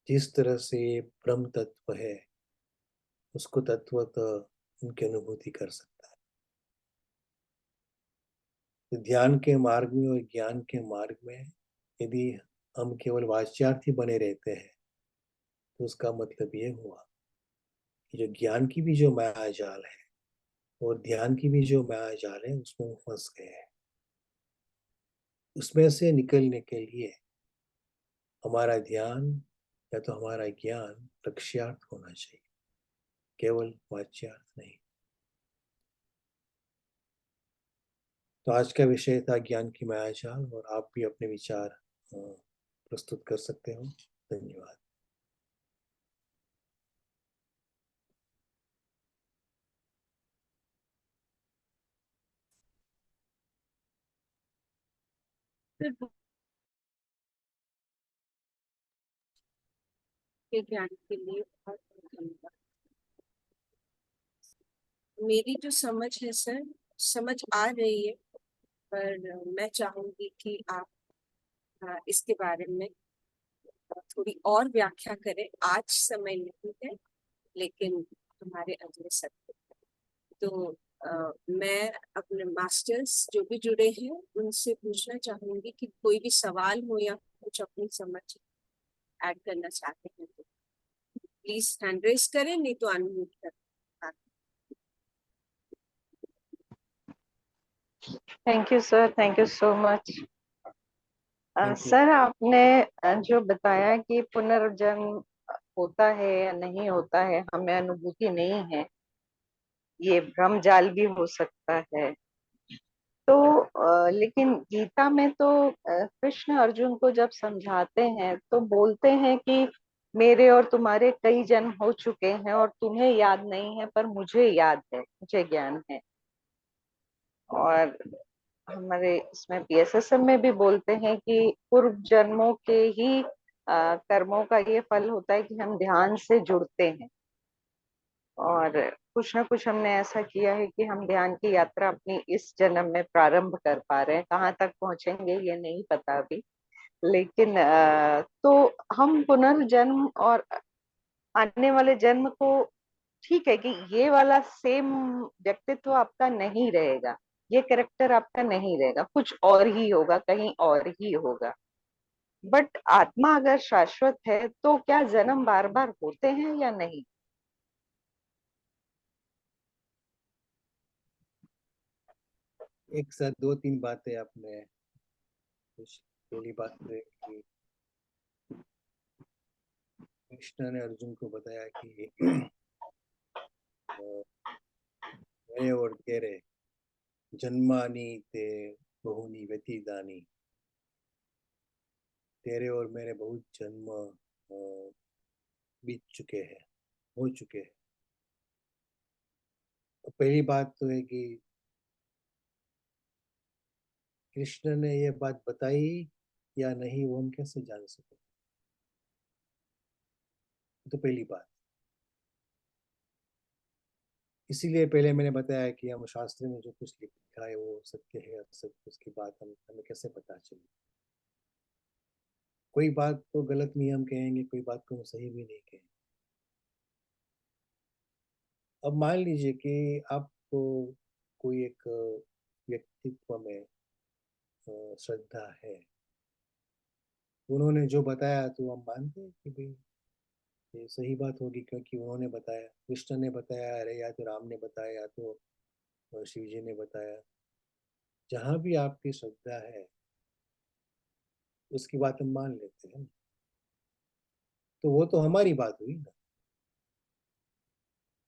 जिस तरह से ब्रह्म तत्व है उसको तत्वतः उनकी अनुभूति कर सकता है। तो ध्यान के मार्ग में और ज्ञान के मार्ग में यदि हम केवल वाच्यार्थी बने रहते हैं तो उसका मतलब ये हुआ कि जो ज्ञान की भी जो माया जाल है और ध्यान की भी जो माया जाल है उसमें वो फंस गए हैं। उसमें से निकलने के लिए हमारा ध्यान या तो हमारा ज्ञान लक्ष्यार्थ होना चाहिए, केवल वाच्यार्थ नहीं। तो आज का विषय था ज्ञान की मायाजाल, और आप भी अपने विचार प्रस्तुत कर सकते हो। धन्यवाद। के ज्ञान के लिए बहुत बहुत धन्यवाद। मेरी जो समझ है सर, समझ आ रही है, पर मैं चाहूंगी कि आप इसके बारे में थोड़ी और व्याख्या करें। आज समय नहीं है, लेकिन हमारे अगले सत्र। तो मैं अपने मास्टर्स जो भी जुड़े हैं उनसे पूछना चाहूंगी कि कोई भी सवाल हो या कुछ अपनी समझ ऐड करना चाहते हैं तो प्लीज हैंड रेस करें, नहीं तो अनम्यूट करें। Thank you sir, thank you so much. Thank you. Sir आपने जो बताया कि पुनर्जन्म होता है या नहीं होता है, हमें अनुभूति नहीं है, ये भ्रम जाल भी हो सकता है। तो लेकिन गीता में तो कृष्ण अर्जुन को जब समझाते हैं तो बोलते हैं कि मेरे और तुम्हारे कई जन्म हो चुके हैं और तुम्हें याद नहीं है, पर मुझे याद है, मुझे ज्ञान है। और हमारे इसमें पीएसएसएम में भी बोलते हैं कि पूर्व जन्मों के ही कर्मों का ये फल होता है कि हम ध्यान से जुड़ते हैं, और कुछ ना कुछ हमने ऐसा किया है कि हम ध्यान की यात्रा अपनी इस जन्म में प्रारंभ कर पा रहे हैं। कहाँ तक पहुंचेंगे ये नहीं पता अभी, लेकिन तो हम पुनर्जन्म और आने वाले जन्म को, ठीक है कि ये वाला सेम व्यक्तित्व आपका नहीं रहेगा, ये कैरेक्टर आपका नहीं रहेगा, कुछ और ही होगा, कहीं और ही होगा। बट आत्मा अगर शाश्वत है तो क्या जन्म बार बार होते हैं या नहीं? एक साथ दो तीन बातें आपने कुछ। पहली बात तो है कि कृष्ण ने अर्जुन को बताया कि मैं और तेरे जन्मानी ते बहुनी व्यतीतानी, तेरे और मेरे बहुत जन्म बीत चुके हैं, हो चुके हैं। तो पहली बात तो है कि कृष्ण ने ये बात बताई या नहीं वो हम कैसे जान सके। तो पहली बात, इसीलिए पहले मैंने बताया कि हम शास्त्र में जो कुछ लिखा है वो सत्य है असत्य, उसकी बात हमें कैसे पता चले। कोई बात तो गलत नहीं हम कहेंगे, कोई बात को हम सही भी नहीं कहेंगे। अब मान लीजिए कि आपको कोई एक व्यक्तित्व में श्रद्धा है, उन्होंने जो बताया तो हम मानते हैं कि भाई ये सही बात होगी क्योंकि उन्होंने बताया, कृष्ण ने बताया, अरे या तो राम ने बताया या तो शिव जी ने बताया। जहां भी आपकी श्रद्धा है उसकी बात हम मान लेते हैं। तो वो तो हमारी बात हुई ना,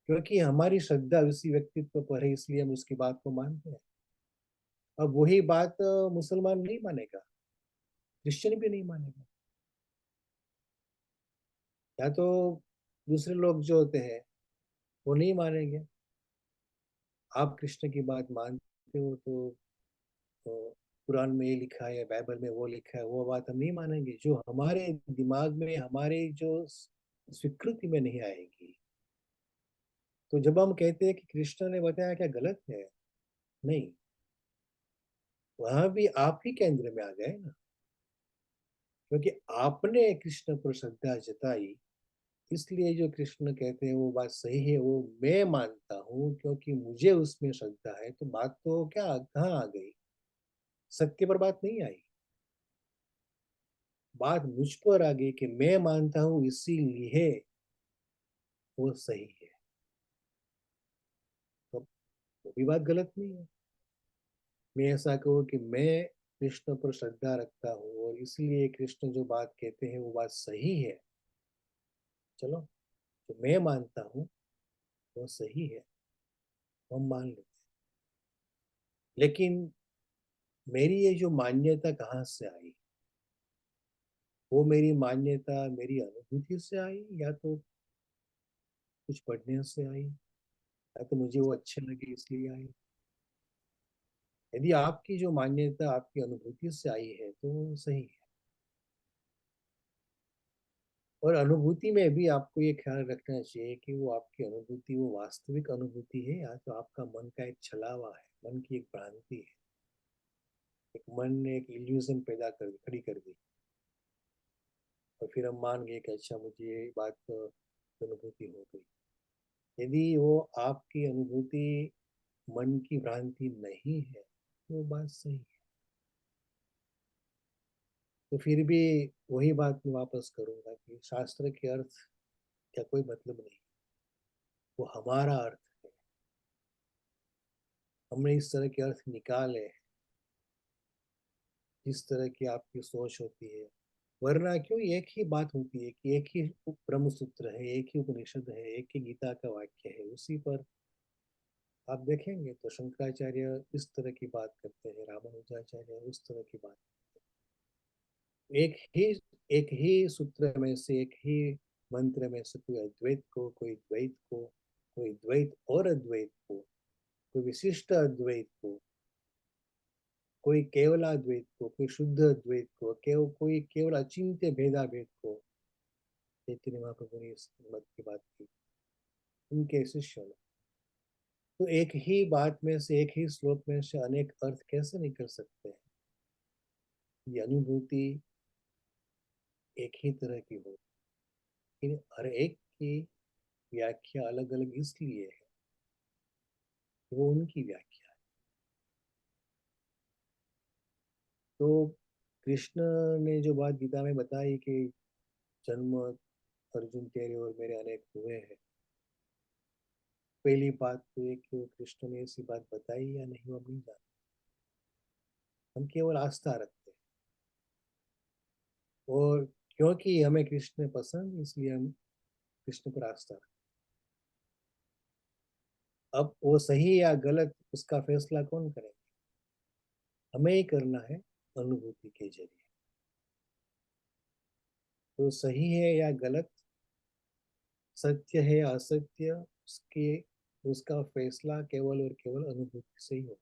क्योंकि हमारी श्रद्धा उसी व्यक्तित्व पर है इसलिए हम उसकी बात को मानते हैं। अब वही बात मुसलमान नहीं मानेगा, क्रिश्चियन भी नहीं मानेगा, या तो दूसरे लोग जो होते हैं वो नहीं मानेंगे। आप कृष्ण की बात मानते हो तो कुरान में ये लिखा है, बाइबल में वो लिखा है, वो बात हम नहीं मानेंगे जो हमारे दिमाग में, हमारे जो स्वीकृति में नहीं आएगी। तो जब हम कहते हैं कि कृष्ण ने बताया क्या गलत है, नहीं, वहां भी आप ही केंद्र में आ गए ना, क्योंकि आपने कृष्ण पर श्रद्धा जताई, इसलिए जो कृष्ण कहते हैं वो बात सही है वो मैं मानता हूँ क्योंकि मुझे उसमें श्रद्धा है। तो बात तो क्या कहाँ आ गई, सत्य पर बात नहीं आई, बात मुझ पर आ गई कि मैं मानता हूँ इसीलिए वो सही है। तो वो भी बात गलत नहीं है। मैं ऐसा कहूँ कि मैं कृष्ण पर श्रद्धा रखता हूँ और इसलिए कृष्ण जो बात कहते हैं वो बात सही है, चलो तो मैं मानता हूँ वो सही है, हम मान लेते हैं। लेकिन मेरी ये जो मान्यता कहाँ से आई, वो मेरी मान्यता मेरी अनुभूति से आई या तो कुछ पढ़ने से आई या तो मुझे वो अच्छे लगे इसलिए आई। यदि आपकी जो मान्यता आपकी अनुभूति से आई है तो वो सही है। और अनुभूति में भी आपको ये ख्याल रखना चाहिए कि वो आपकी अनुभूति वो वास्तविक अनुभूति है या तो आपका मन का एक छलावा है, मन की एक भ्रांति है, एक मन ने एक इल्यूजन पैदा कर दी, खड़ी कर दी, और फिर हम मान गए कि अच्छा मुझे ये बात अनुभूति हो गई। यदि वो आपकी अनुभूति मन की भ्रांति नहीं है तो वो बात सही है। तो फिर भी वही बात मैं वापस करूंगा कि शास्त्र के अर्थ का कोई मतलब नहीं, वो हमारा अर्थ है, हमने इस तरह के अर्थ निकाले जिस तरह की आपकी सोच होती है। वरना क्यों एक ही बात होती है कि एक ही ब्रह्म सूत्र है, एक ही उपनिषद है, एक ही गीता का वाक्य है, उसी पर आप देखेंगे तो शंकराचार्य इस तरह की बात करते हैं, रामानुजाचार्य उस तरह की बात। एक ही एक ही सूत्र में से, एक ही मंत्र में से कोई अद्वैत को, कोई द्वैत को, कोई द्वैत और अद्वैत को, कोई विशिष्ट अद्वैत को, कोई केवलाद्वैत को, कोई शुद्ध अद्वैत को, कोई केवल अचिंत्य भेदाभेद को चैतन्य महाप्रभु ने इस मत की बात की उनके शिष्यों ने। तो एक ही बात में से, एक ही श्लोक में से अनेक अर्थ कैसे निकल सकते हैं। ये अनुभूति एक ही तरह की हो, लेकिन हर एक की व्याख्या अलग अलग इसलिए है कि वो उनकी व्याख्या है। तो कृष्ण ने जो बात गीता में बताई कि जन्म अर्जुन तेरे और मेरे अनेक हुए हैं, पहली बात तो ये कि कृष्ण ने ऐसी बात बताई या नहीं वो हम नहीं जानते, हम केवल आस्था रखते हैं। और क्योंकि हमें कृष्ण पसंद इसलिए हम कृष्ण पर आस्था रखते अब वो सही या गलत उसका फैसला कौन करेगा? हमें ही करना है अनुभूति के जरिए। तो सही है या गलत, सत्य है असत्य, उसका फैसला केवल और केवल अनुभूति से ही होता है।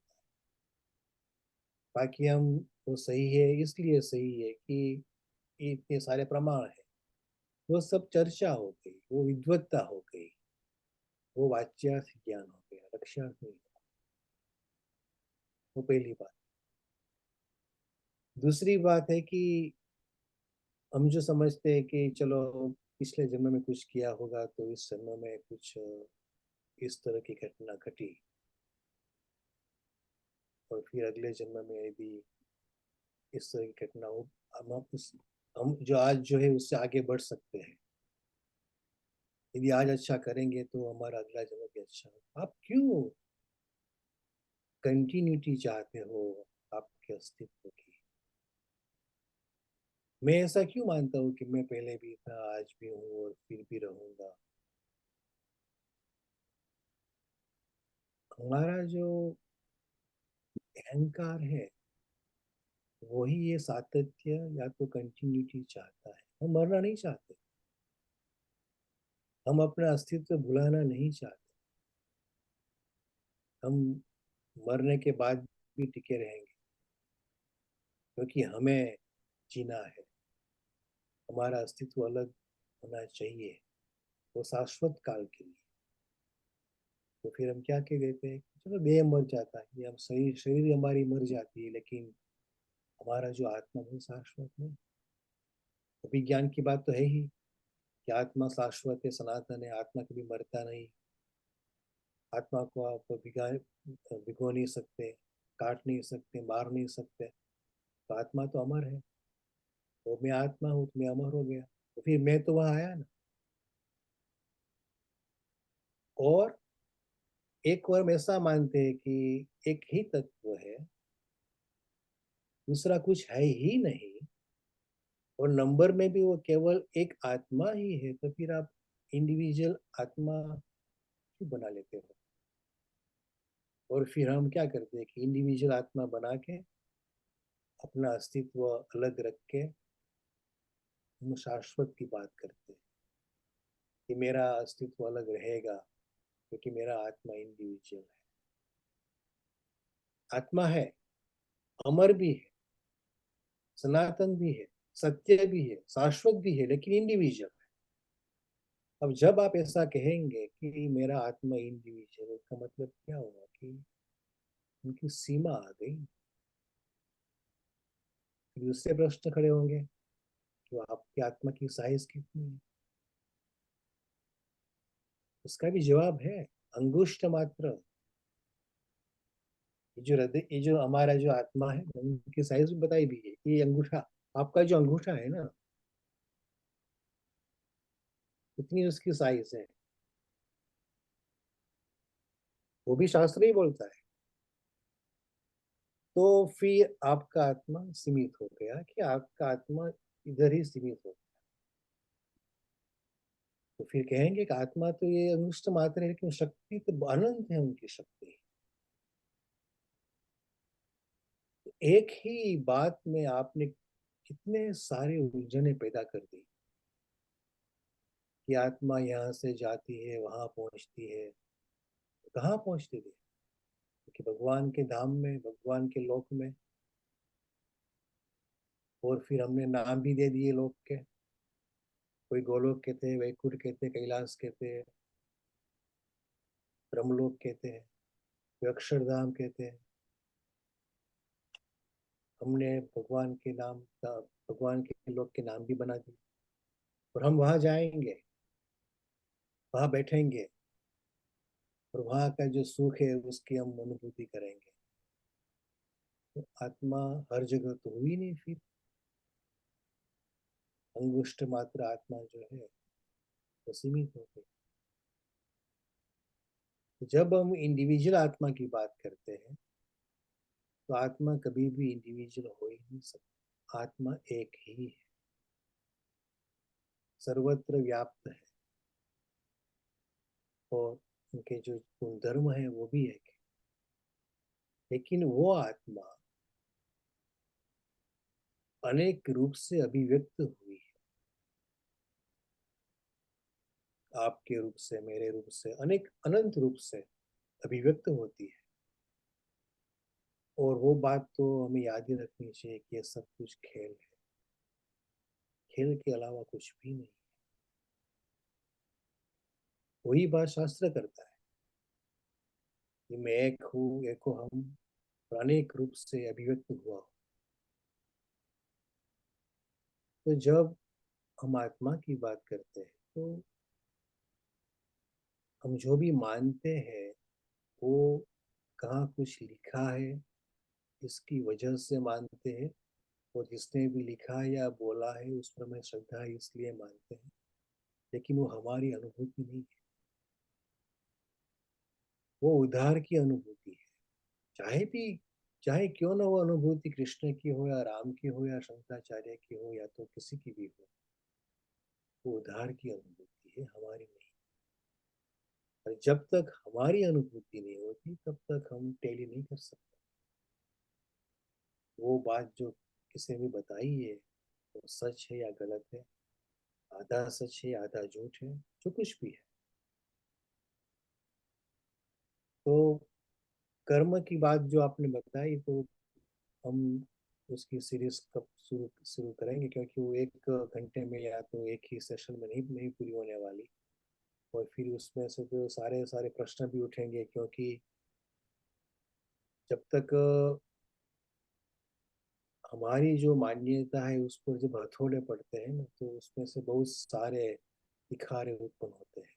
बाकी हम वो सही है इसलिए सही है कि इतने सारे प्रमाण है, वो सब चर्चा हो गई, वो विद्वत्ता हो गई, वो वाच्यार्थ ज्ञान हो गया, लक्ष्यार्थ नहीं हुआ। वो पहली बात। दूसरी बात है कि हम जो समझते हैं कि चलो पिछले जन्म में कुछ किया होगा तो इस जन्म में कुछ इस तरह की घटना घटी, और फिर अगले जन्म में यदि इस तरह की घटना हो, हम जो आज जो है उससे आगे बढ़ सकते हैं। यदि आज अच्छा करेंगे तो हमारा अगला जन्म भी अच्छा हो। आप क्यों कंटिन्यूटी चाहते हो आपके अस्तित्व की? मैं ऐसा क्यों मानता हूँ कि मैं पहले भी था, आज भी हूँ और फिर भी रहूंगा? हमारा जो अहंकार है वही ये सातत्य या तो कंटिन्यूटी चाहता है। हम मरना नहीं चाहते, हम अपना अस्तित्व भुलाना नहीं चाहते। हम मरने के बाद भी टिके रहेंगे क्योंकि हमें जीना है। हमारा अस्तित्व अलग होना चाहिए, वो शाश्वत काल के लिए। तो फिर हम क्या कह देते हैं, चलो देह मर जाता है, ये हम शरीर शरीर हमारी मर जाती है, लेकिन हमारा जो आत्मा वो शाश्वत है। विज्ञान की बात तो है ही कि आत्मा शाश्वत है, सनातन है, आत्मा कभी मरता नहीं। आत्मा को आप भिगो नहीं सकते, काट नहीं सकते, मार नहीं सकते। तो आत्मा तो अमर है। तो मैं आत्मा हूँ तो मैं अमर हो गया, तो फिर मैं तो वहां आया ना। और एक और हम ऐसा मानते हैं कि एक ही तत्व है, दूसरा कुछ है ही नहीं, और नंबर में भी वो केवल एक आत्मा ही है। तो फिर आप इंडिविजुअल आत्मा क्यों बना लेते हो? और फिर हम क्या करते हैं कि इंडिविजुअल आत्मा बना के अपना अस्तित्व अलग रख के हम शाश्वत की बात करते हैं कि मेरा अस्तित्व अलग रहेगा क्योंकि मेरा आत्मा इंडिविजुअल है। आत्मा है, अमर भी है, सनातन भी है, सत्य भी है, शाश्वत भी है, लेकिन इंडिविजुअल है। अब जब आप ऐसा कहेंगे कि मेरा आत्मा इंडिविजुअल है, इसका मतलब क्या होगा कि उनकी सीमा आ गई। फिर दूसरे प्रश्न खड़े होंगे कि आपकी आत्मा की साइज कितनी है? उसका भी जवाब है अंगुष्ठ मात्र। ये जो हमारा जो आत्मा है उनकी साइज बताई भी है, ये अंगूठा, आपका जो अंगूठा है ना, इतनी उसकी साइज है। वो भी शास्त्र ही बोलता है। तो फिर आपका आत्मा सीमित हो गया कि आपका आत्मा इधर ही सीमित हो गया। तो फिर कहेंगे कि आत्मा तो ये अंगुष्ठ मात्र है, लेकिन शक्ति तो अनंत है उनकी शक्ति। तो एक ही बात में आपने कितने सारे उलझने पैदा कर दी कि आत्मा यहाँ से जाती है वहां पहुंचती है। तो कहाँ पहुंचती थी? कि भगवान के धाम में, भगवान के लोक में। और फिर हमने नाम भी दे दिए लोक के। कोई गोलोक कहते हैं, वैकुंठ कहते हैं, कैलाश कहते हैं, ब्रह्मलोक कहते हैं, कोई अक्षरधाम कहते हैं। हमने भगवान के लोक के नाम भी बना दिए। और हम वहां जाएंगे, वहां बैठेंगे, और वहां का जो सुख है उसकी हम अनुभूति करेंगे। तो आत्मा हर जगह तो हुई नहीं फिर। अंगुष्ठ मात्र आत्मा जो है वो सीमित हो गई। तो जब हम इंडिविजुअल आत्मा की बात करते हैं तो आत्मा कभी भी इंडिविजुअल हो ही नहीं सकती। आत्मा एक ही है, सर्वत्र व्याप्त है, और उनके जो गुणधर्म है वो भी एक है, लेकिन वो आत्मा अनेक रूप से अभिव्यक्त हुई है। आपके रूप से, मेरे रूप से, अनेक अनंत रूप से अभिव्यक्त होती है। और वो बात तो हमें याद ही रखनी चाहिए कि ये सब कुछ खेल है, खेल के अलावा कुछ भी नहीं। वही बात शास्त्र करता है कि मैं एक हूँ, एको हम, और अनेक रूप से अभिव्यक्त हुआ हूँ। तो जब हम आत्मा की बात करते हैं तो हम जो भी मानते हैं वो कहाँ कुछ लिखा है इसकी वजह से मानते हैं, और जिसने भी लिखा या बोला है उस पर हमें श्रद्धा है इसलिए मानते हैं, लेकिन वो हमारी अनुभूति नहीं है, वो उद्धार की अनुभूति है। चाहे क्यों ना वो अनुभूति कृष्ण की हो या राम की हो या शंकराचार्य की हो या तो किसी की भी हो, वो उद्धार की अनुभूति है, हमारी नहीं। और जब तक हमारी अनुभूति नहीं होती तब तक हम टेली नहीं कर सकते। वो बात जो किसी ने बताई है वो सच है या गलत है, आधा सच है आधा झूठ है, जो कुछ भी है। तो कर्म की बात जो आपने बताई, तो हम उसकी सीरीज कब शुरू शुरू करेंगे, क्योंकि वो 1 घंटे में या तो एक ही सेशन में नहीं पूरी होने वाली। और फिर उसमें से तो सारे सारे प्रश्न भी उठेंगे, क्योंकि जब तक हमारी जो मान्यता है उस पर जब हथौड़े पड़ते हैं ना, तो उसमें से बहुत सारे इखारे उत्पन्न होते हैं,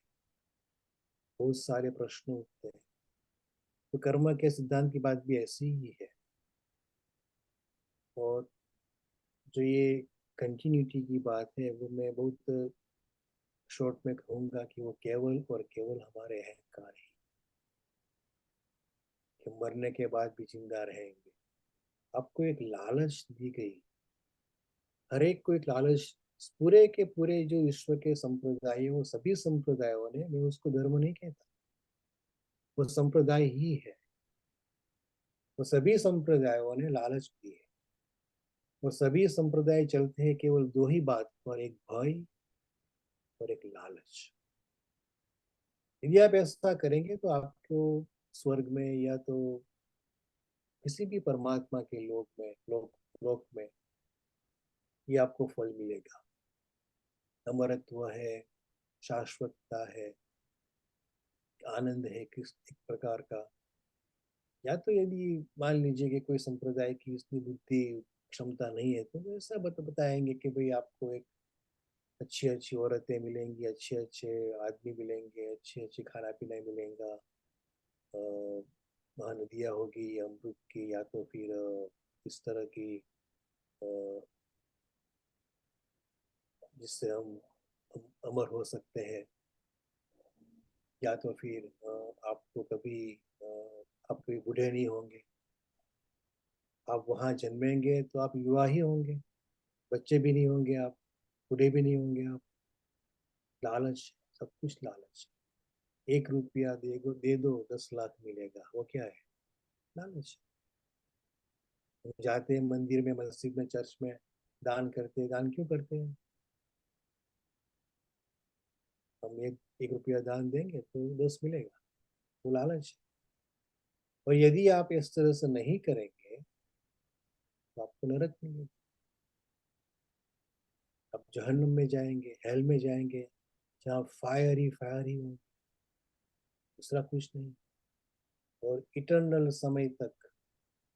बहुत सारे प्रश्न उठते हैं। तो कर्म के सिद्धांत की बात भी ऐसी ही है। और जो ये कंटिन्यूटी की बात है वो मैं बहुत शॉर्ट में कहूंगा कि वो केवल और केवल हमारे अहंकार है कि मरने के बाद भी जिंदा रहेंगे। आपको एक लालच दी गई, हर एक को एक लालच। पूरे के पूरे जो विश्व के संप्रदाय है वो सभी संप्रदायों ने, मैं उसको धर्म नहीं कहता, वो संप्रदाय ही है, वो सभी संप्रदायों ने लालच दी है। और सभी संप्रदाय चलते हैं केवल दो ही बात पर, एक भय और एक लालच। यदि आप ऐसा करेंगे तो आपको स्वर्ग में या तो किसी भी परमात्मा के लोक में ये आपको फल मिलेगा। अमरत्व है, शाश्वतता है, आनंद है किस एक प्रकार का। या तो यदि मान लीजिए कि कोई संप्रदाय की इतनी बुद्धि क्षमता नहीं है तो वो ऐसा बताएंगे कि भाई आपको एक अच्छी अच्छी औरतें मिलेंगी, अच्छे अच्छे आदमी मिलेंगे, अच्छे अच्छे खाना पीना मिलेगा, वहाँ नदियाँ होगी अमृत की, या तो फिर इस तरह की अ, जिससे हम अमर हो सकते हैं। या तो फिर आपको कभी आप कभी बूढ़े नहीं होंगे, आप वहाँ जन्मेंगे तो आप युवा ही होंगे, बच्चे भी नहीं होंगे आप, बूढ़े भी नहीं होंगे आप। लालच, सब कुछ लालच। 1 रुपया दे दो 10 लाख मिलेगा, वो क्या है? लालच। हम जाते हैं मंदिर में, मस्जिद में, चर्च में, दान करते हैं। दान क्यों करते हैं? हम 1 रुपया दान देंगे तो 10 मिलेगा, वो लालच है। और यदि आप इस तरह से नहीं करेंगे तो आपको नरक मिलेगा, आप जहन्नुम में जाएंगे, हेल में जाएंगे, जहाँ फायर ही हो, दूसरा कुछ नहीं। और इटर्नल समय तक,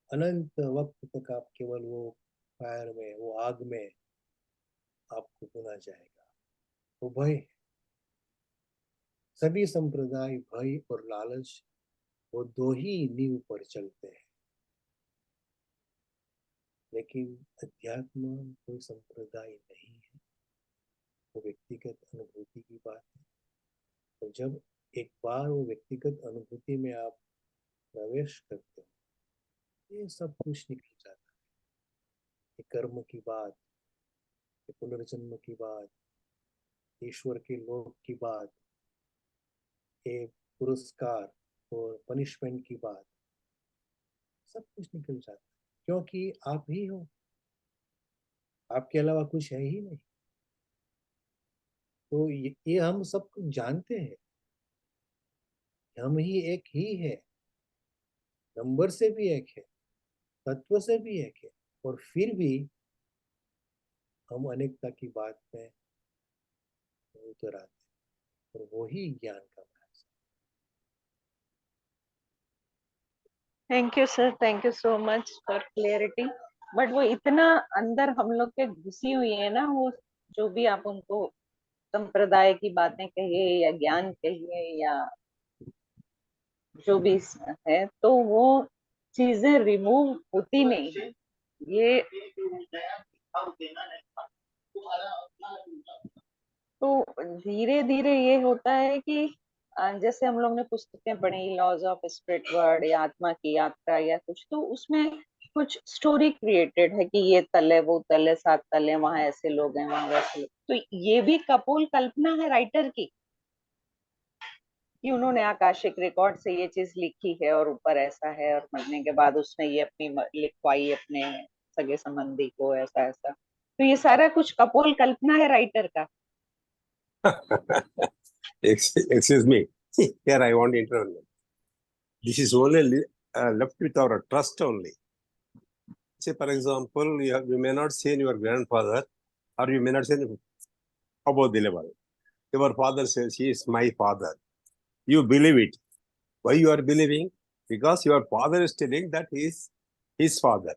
अनंत वक्त तक आप केवल वो फायर में, वो आग में आपको भुना जाएगा। वो भय, सभी संप्रदाय भय और लालच, वो दो ही नींव पर चलते हैं। लेकिन अध्यात्म कोई संप्रदाय नहीं है, वो व्यक्तिगत अनुभूति की बात है। तो जब एक बार वो व्यक्तिगत अनुभूति में आप प्रवेश करते हो, ये सब कुछ निकल जाता है। ये कर्म की बात, ये पुनर्जन्म की बात, ईश्वर के लोक की बात, ये पुरस्कार और पनिशमेंट की बात, सब कुछ निकल जाता है, क्योंकि आप ही हो, आपके अलावा कुछ है ही नहीं। तो ये हम सब कुछ जानते हैं, हम ही एक ही है, नंबर से भी एक है, तत्व से भी एक है, और फिर भी हम अनेकता की बात में उतर आते हैं, और वही ज्ञान का प्रयास। Thank you sir, thank you so much for clarity. But वो इतना अंदर हम लोग के घुसी हुई है ना, वो जो भी आप उनको संप्रदाय की बातें कहिए या ज्ञान कहिए या जो भी है, तो वो चीजें रिमूव होती नहीं है। ये तो धीरे धीरे ये होता है कि जैसे हम लोग ने पुस्तकें पढ़ी, लॉज ऑफ स्पिरिट वर्ल्ड या आत्मा की यात्रा या कुछ, तो उसमें कुछ स्टोरी क्रिएटेड है कि ये तल है, वो तल है, 7 तल है, वहां ऐसे लोग हैं, वहां वैसे लोग। तो ये भी कपोल कल्पना है राइटर की, कि उन्होंने आकाशिक रिकॉर्ड से ये चीज लिखी है और ऊपर ऐसा है, और मरने के बाद उसने ये अपनी लिखवाई अपने सगे संबंधी को, ऐसा ऐसा। तो ये सारा कुछ कपोल कल्पना है राइटर का। Excuse me. Here I want to intervene. This is only left with our trust only. Say, for example, you may not see your grandfather, or you may not see above the level. Your father says, he is my father. You believe it. Why you are believing? Because your father is telling that he is his father.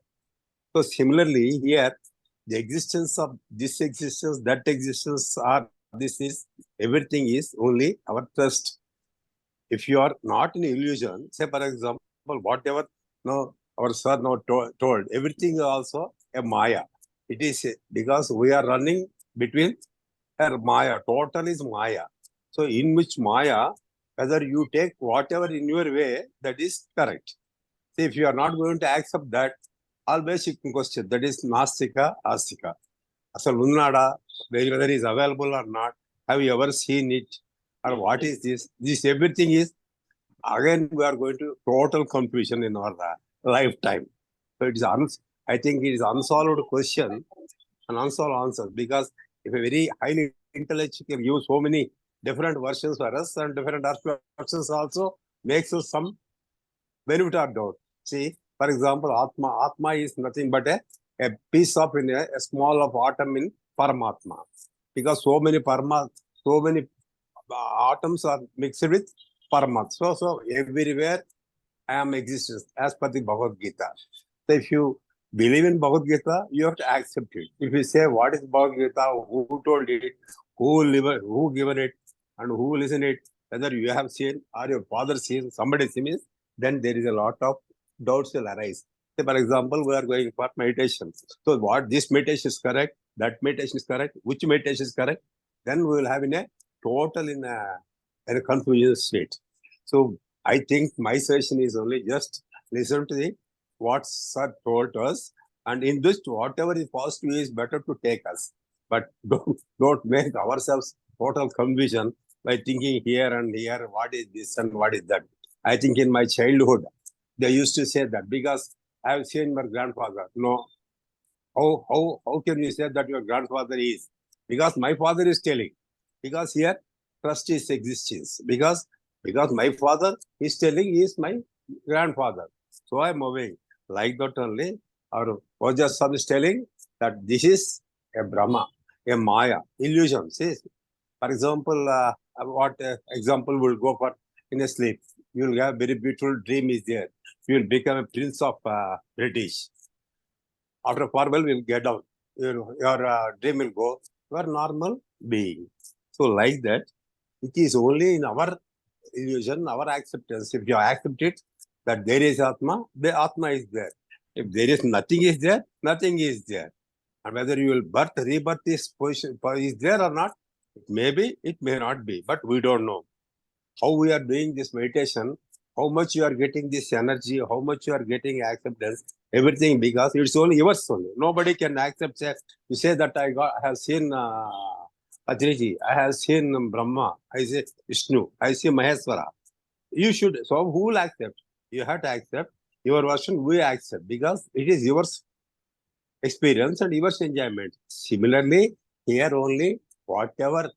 So similarly, here, the existence of this existence, that existence, or this is, everything is only our trust. If you are not in illusion, say for example, whatever no, our sir now told, everything is also a Maya. It is because we are running between her Maya, total is Maya. So in which Maya, whether you take whatever in your way, that is correct. See, if you are not going to accept that, always you can question, that is Nastika, Astika. Asal Unnada, whether it is available or not, have you ever seen it? Or what is this? This everything is, again, we are going to total confusion in our lifetime. So it is, I think it is unsolved question and unsolved answer, because if a very highly intellectual can use so many different versions for us, and different versions also makes us some benefit or doubt. See, for example, Atma is nothing but a piece of a small of atom in Paramatma, because so many atoms are mixed with Paramatma. So everywhere I am existence as per the Bhagavad Gita. So if you believe in Bhagavad Gita, you have to accept it. If you say what is Bhagavad Gita, who told it, who given it, and who listened it, whether you have seen or your father seen, somebody seen, then there is a lot of doubts will arise. Say, for example, we are going for meditation. So what this meditation is correct, that meditation is correct, which meditation is correct, then we will have in a total in a confusion state. So I think my session is only just listen to the what sir told us, and in this whatever is positive is better to take us, but don't make ourselves total confusion by thinking here and here what is this and what is that. I think in my childhood they used to say that, because I have seen my grandfather. No, how can you say that your grandfather is? Because my father is telling. Because here trust is existence. Because my father is telling he is my grandfather. So I am obeying. Like that only, our Vajrasattva is telling that this is a Brahma, a Maya, illusion. See, for example, what example will go for in a sleep? You will have very beautiful dream is there. You will become a prince of British. After a while, will get down. Your dream will go. You are normal being. So like that, it is only in our illusion, our acceptance. If you accept it, that there is Atma, the Atma is there. If there is nothing is there, nothing is there. And whether you will rebirth this position is there or not, it may be, it may not be, but we don't know. How we are doing this meditation, how much you are getting this energy, how much you are getting acceptance, everything, because it's only yours only. Nobody can accept. You say that I have seen Ajriji, I have seen Brahma, I say Vishnu, I see Maheswara. you should. So who will accept? You have to accept your version. We accept because it is yours experience and your enjoyment. Similarly, here only whatever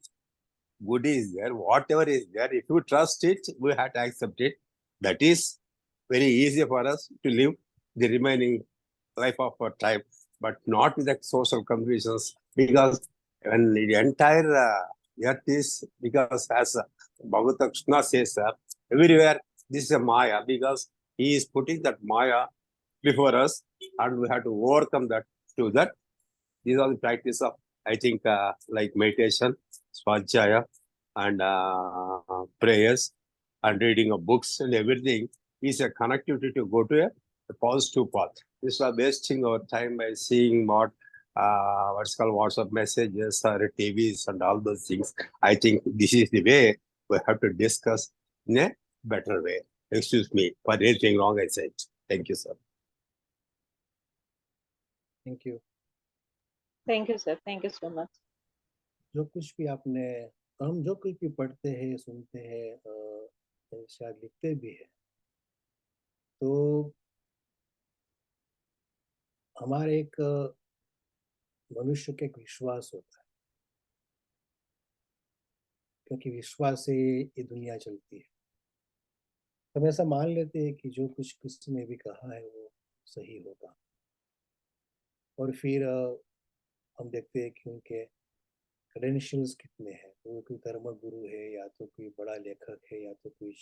good is there, whatever is there, if you trust it, we have to accept it. That is very easy for us to live the remaining life of our time, but not with the social conditions, because when the entire earth is, because as Bhagavad Krishna says, everywhere this is a Maya, because he is putting that Maya before us, and we have to overcome that. To that, these are the practice of, I think, like meditation, svadhyaya, and prayers, and reading of books and everything is a connectivity to go to a positive path. This is wasting our time by seeing what's called WhatsApp messages or TVs and all those things. I think this is the way we have to discuss in a better way. Excuse me for anything wrong I said. Thank you, sir. Thank you. Thank you, sir. Thank you so much. जो कुछ भी आपने, हम जो कुछ भी पढ़ते हैं, सुनते हैं, शायद लिखते भी हैं, तो हमारे एक मनुष्य का एक विश्वास होता है, क्योंकि विश्वास से ये दुनिया चलती है। हम ऐसा मान लेते हैं कि जो कुछ किसी ने भी कहा है वो सही होगा, और फिर हम देखते हैं कि उनके क्रेडेंशियल्स कितने हैं, वो कोई धर्म गुरु है, या तो कोई बड़ा लेखक है, या तो कोई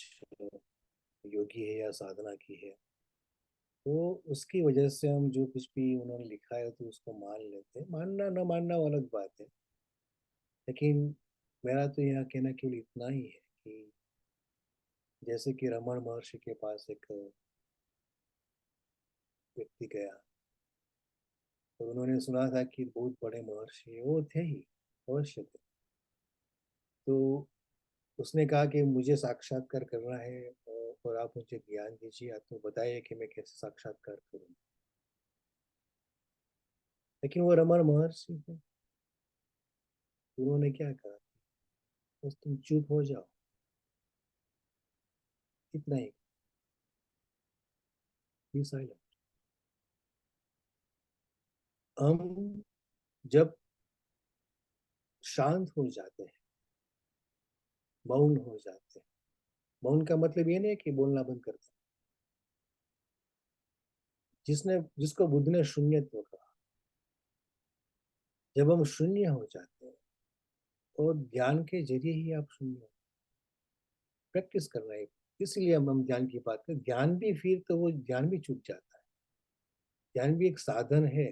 योगी है, या साधना की है, तो उसकी वजह से हम जो कुछ भी उन्होंने लिखा है तो उसको मान लेते हैं। मानना न मानना वो अलग बात है, लेकिन मेरा तो यहाँ कहना केवल इतना ही है कि जैसे कि रमन महर्षि के पास एक व्यक्ति गया, तो उन्होंने सुना था कि बहुत बड़े महर्षि है, वो थे ही, अवश्य थे। तो उसने कहा कि मुझे साक्षात्कार करना है, और आप मुझे ज्ञान दीजिए, आप तो बताइए कि मैं कैसे साक्षात्कार करूं। लेकिन वो रमन महर्षि थे, उन्होंने क्या कहा, बस तुम चुप हो जाओ, इतना ही, बी साइलेंट। हम जब शांत हो जाते हैं, मौन हो जाते हैं, मौन का मतलब ये नहीं कि बोलना बंद करते, जिसको बुद्ध ने शून्यत्व कहा, जब हम शून्य हो जाते हैं, और ध्यान के जरिए ही आप शून्य हो, प्रैक्टिस करना है। इसलिए हम ध्यान की बात करें। ध्यान भी फिर तो वो ध्यान भी छूट जाता है। ध्यान भी एक साधन है,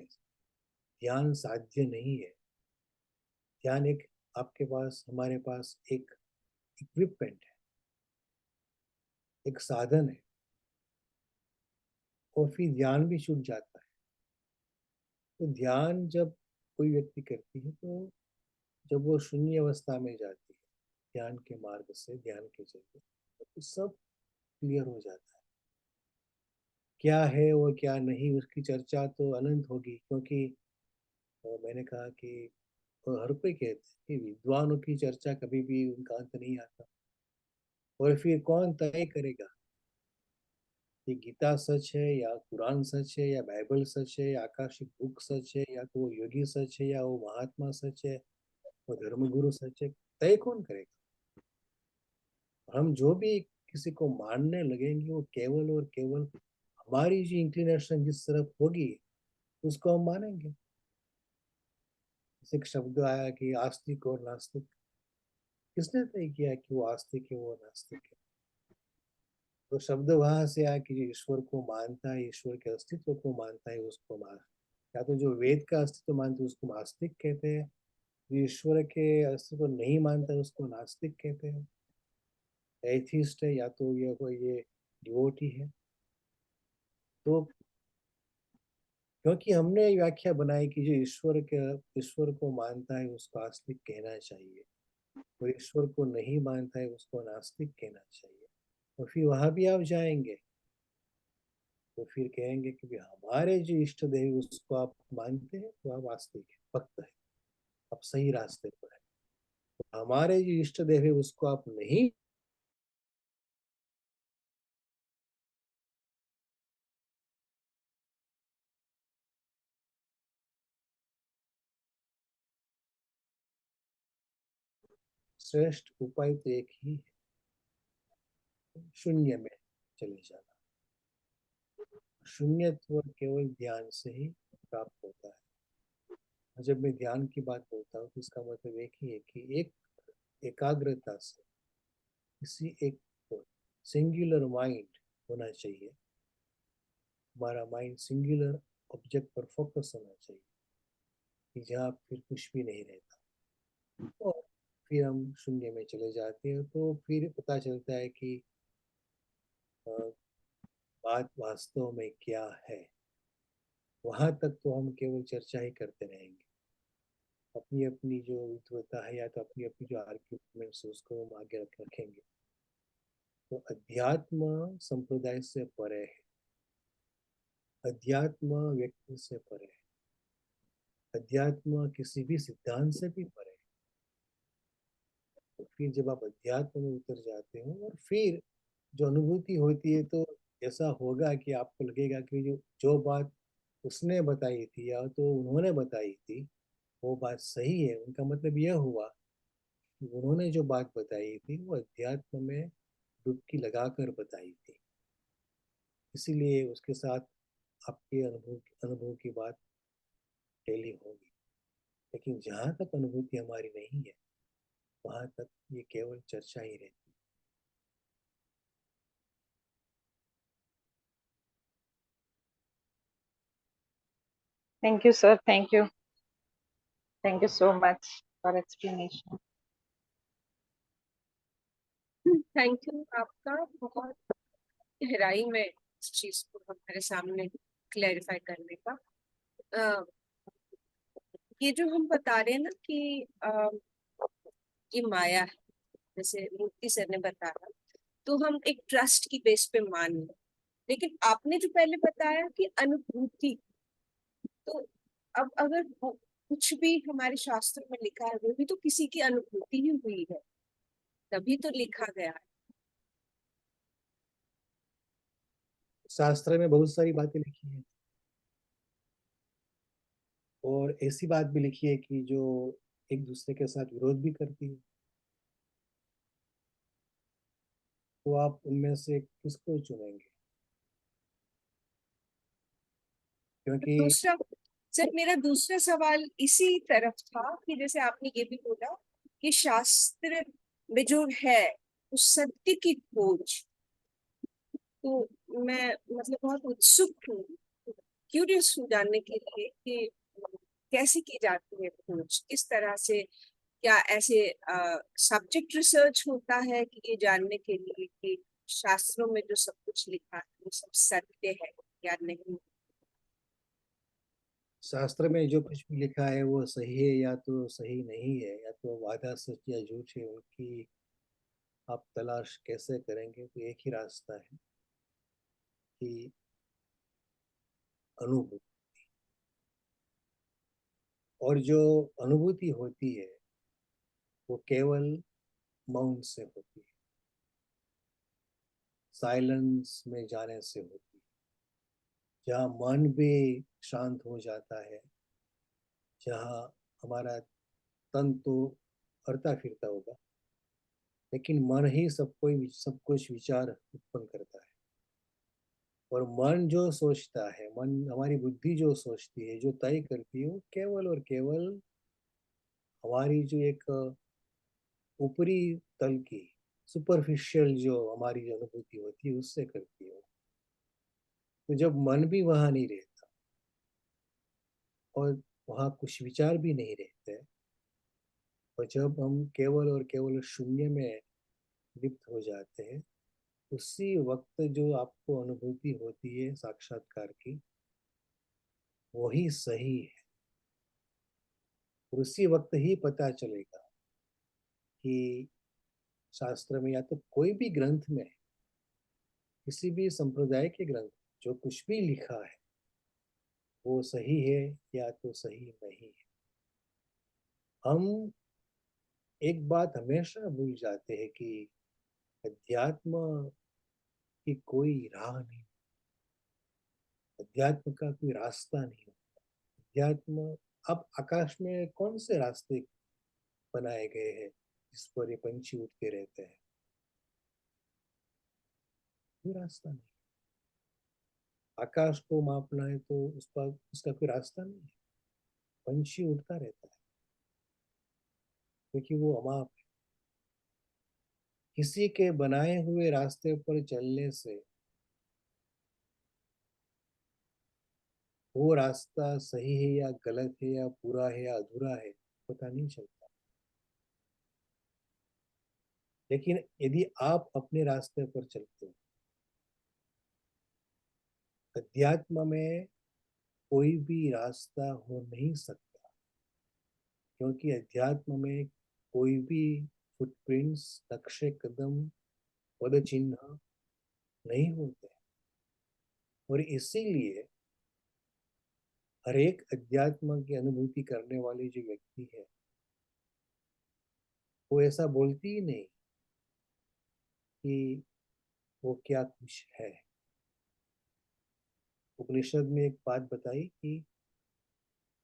ध्यान साध्य नहीं है। ध्यान एक आपके पास, हमारे पास एक इक्विपमेंट है, एक साधन है, और फिर ध्यान भी छूट जाता है। तो ध्यान जब कोई व्यक्ति करती है, तो जब वो शून्य अवस्था में जाती है ध्यान के मार्ग से, ध्यान के जरिए, तो सब क्लियर हो जाता है। क्या है और क्या नहीं, उसकी चर्चा तो अनंत होगी, क्योंकि मैंने कहा कि हर कोई कहते हैं कि विद्वानों की चर्चा कभी भी उनका अंत नहीं आता। और फिर कौन तय करेगा कि गीता सच है, या कुरान सच है, या बाइबल सच है, या आकाशिक बुक सच है, या तो वो योगी सच है, या वो महात्मा सच है, वो धर्मगुरु सच है, तय कौन करेगा? हम जो भी किसी को मानने लगेंगे, वो केवल और केवल हमारी जो इंक्लिनेशन जिस तरफ होगी उसको हम मानेंगे। एक शब्द आया कि आस्तिक और नास्तिक, किसने तय किया कि वो आस्तिक है, वो नास्तिक है? तो शब्द वहां से आया कि जो ईश्वर को मानता है, ईश्वर के अस्तित्व को मानता है, उसको मान, या तो जो वेद का अस्तित्व मानते हैं उसको आस्तिक कहते हैं, जो ईश्वर के अस्तित्व नहीं मानता है उसको नास्तिक कहते हैं, एथिस्ट है, या तो ये डिवोटी है। तो क्योंकि हमने व्याख्या बनाई कि जो ईश्वर को मानता है उसको आस्तिक कहना चाहिए, और ईश्वर को नहीं मानता है उसको नास्तिक कहना चाहिए, और फिर वहां भी आप जाएंगे तो फिर कहेंगे कि भी हमारे जो इष्ट देव उसको आप मानते हैं तो आप आस्तिक है, भक्त है, आप सही रास्ते पर है। तो हमारे जो इष्ट देव है उसको आप नहीं श्रेष्ठ उपाय तो एक ही है, शून्य में चले जाना। शून्यत्व केवल ध्यान से ही प्राप्त होता है। और जब मैं ध्यान की बात बोलता हूँ तो इसका मतलब एक ही है कि एक एकाग्रता से किसी एक सिंगुलर माइंड होना चाहिए। हमारा माइंड सिंगुलर ऑब्जेक्ट पर फोकस होना चाहिए कि जहाँ फिर कुछ भी नहीं रहता, और फिर हम शून्य में चले जाते हैं। तो फिर पता चलता है कि बात वास्तव में क्या है। वहां तक तो हम केवल चर्चा ही करते रहेंगे, अपनी अपनी जो विद्वता है या तो अपनी अपनी जो आर्ग्यूमेंट्स है उसको हम आगे रखेंगे। तो अध्यात्म संप्रदाय से परे है, अध्यात्म व्यक्ति से परे है, अध्यात्म किसी भी सिद्धांत से भी परे है। तो फिर जब आप अध्यात्म में उतर जाते हो और फिर जो अनुभूति होती है, तो ऐसा होगा कि आपको लगेगा कि जो जो बात उसने बताई थी या तो उन्होंने बताई थी वो बात सही है। उनका मतलब यह हुआ कि उन्होंने जो बात बताई थी वो अध्यात्म में डुबकी लगाकर बताई थी, इसीलिए उसके साथ आपके अनुभव की बात टेली होगी। लेकिन जहाँ तक अनुभूति हमारी नहीं है वहां तक ये केवल चर्चा ही रहती है। Thank you, sir. Thank you. Thank you so much for explanation. Thank you आपका, बहुत गहराई में इस चीज को हमारे सामने क्लैरिफाई करने का। अ, ये जो हम बता रहे हैं ना कि ये माया है, जैसे मूर्ति सर ने बताया, तो हम एक ट्रस्ट की बेस पे मान लें। लेकिन आपने जो पहले बताया कि अनुभूति, तो अब अगर कुछ भी हमारे शास्त्र में लिखा है वो भी तो किसी की अनुभूति ही हुई है, तभी तो लिखा गया है। शास्त्र में बहुत सारी बातें लिखी हैं और ऐसी बात भी लिखी है कि जो एक दूसरे के साथ विरोध भी करती है। तो आप उनमें से किसको चुनेंगे? क्योंकि दूसरा सर, मेरा दूसरा सवाल इसी तरफ था कि जैसे आपने ये भी बोला कि शास्त्र में जो है उस सत्य की खोज, तो मैं मतलब बहुत उत्सुक हूँ, क्यूरियस हूँ जानने के लिए कि कैसे की जाती है खोज, किस तरह से, क्या ऐसे सब्जेक्ट रिसर्च होता है कि ये जानने के लिए कि शास्त्रों में जो सब कुछ लिखा है वो सब सत्य है या नहीं। शास्त्र में जो कुछ भी लिखा है वो सही है या तो सही नहीं है, या तो वादा सच या झूठ है, उनकी आप तलाश कैसे करेंगे? तो एक ही रास्ता है कि अनुभूति, और जो अनुभूति होती है वो केवल मौन से होती है, साइलेंस में जाने से होती है, जहाँ मन भी शांत हो जाता है, जहाँ हमारा तन तो हरता फिरता होगा लेकिन मन ही सब कुछ विचार उत्पन्न करता है। और मन जो सोचता है, मन हमारी बुद्धि जो सोचती है, जो तय करती है, वो केवल और केवल हमारी जो एक ऊपरी तल की सुपरफिशियल जो हमारी जो अनुभूति होती है उससे करती है। तो जब मन भी वहां नहीं रहता और वहां कुछ विचार भी नहीं रहते, और जब हम केवल और केवल शून्य में लिप्त हो जाते हैं, उसी वक्त जो आपको अनुभूति होती है साक्षात्कार की, वही सही है। और उसी वक्त ही पता चलेगा कि शास्त्र में या तो कोई भी ग्रंथ में, किसी भी संप्रदाय के ग्रंथ, जो कुछ भी लिखा है वो सही है या तो सही नहीं है। हम एक बात हमेशा भूल जाते हैं कि अध्यात्म की कोई राह नहीं, अध्यात्म का कोई रास्ता नहीं होता। अध्यात्म, अब आकाश में कौन से रास्ते बनाए गए हैं जिस पर ये पंछी उड़ते रहते हैं, कोई रास्ता नहीं। आकाश को मापना है तो उसका कोई रास्ता नहीं है। पंछी उड़ता रहता है क्योंकि वो अमाप है। किसी के बनाए हुए रास्ते पर चलने से वो रास्ता सही है या गलत है या पूरा है या अधूरा है पता नहीं चलता। लेकिन यदि आप अपने रास्ते पर चलते हो, अध्यात्म में कोई भी रास्ता हो नहीं सकता, क्योंकि अध्यात्म में कोई भी फुटप्रिंट्स, नक्शे कदम, पद चिन्ह नहीं होते। और इसीलिए हर एक अध्यात्म की अनुभूति करने वाली जो व्यक्ति है वो ऐसा बोलती ही नहीं कि वो क्या कुछ है। उपनिषद में एक बात बताई कि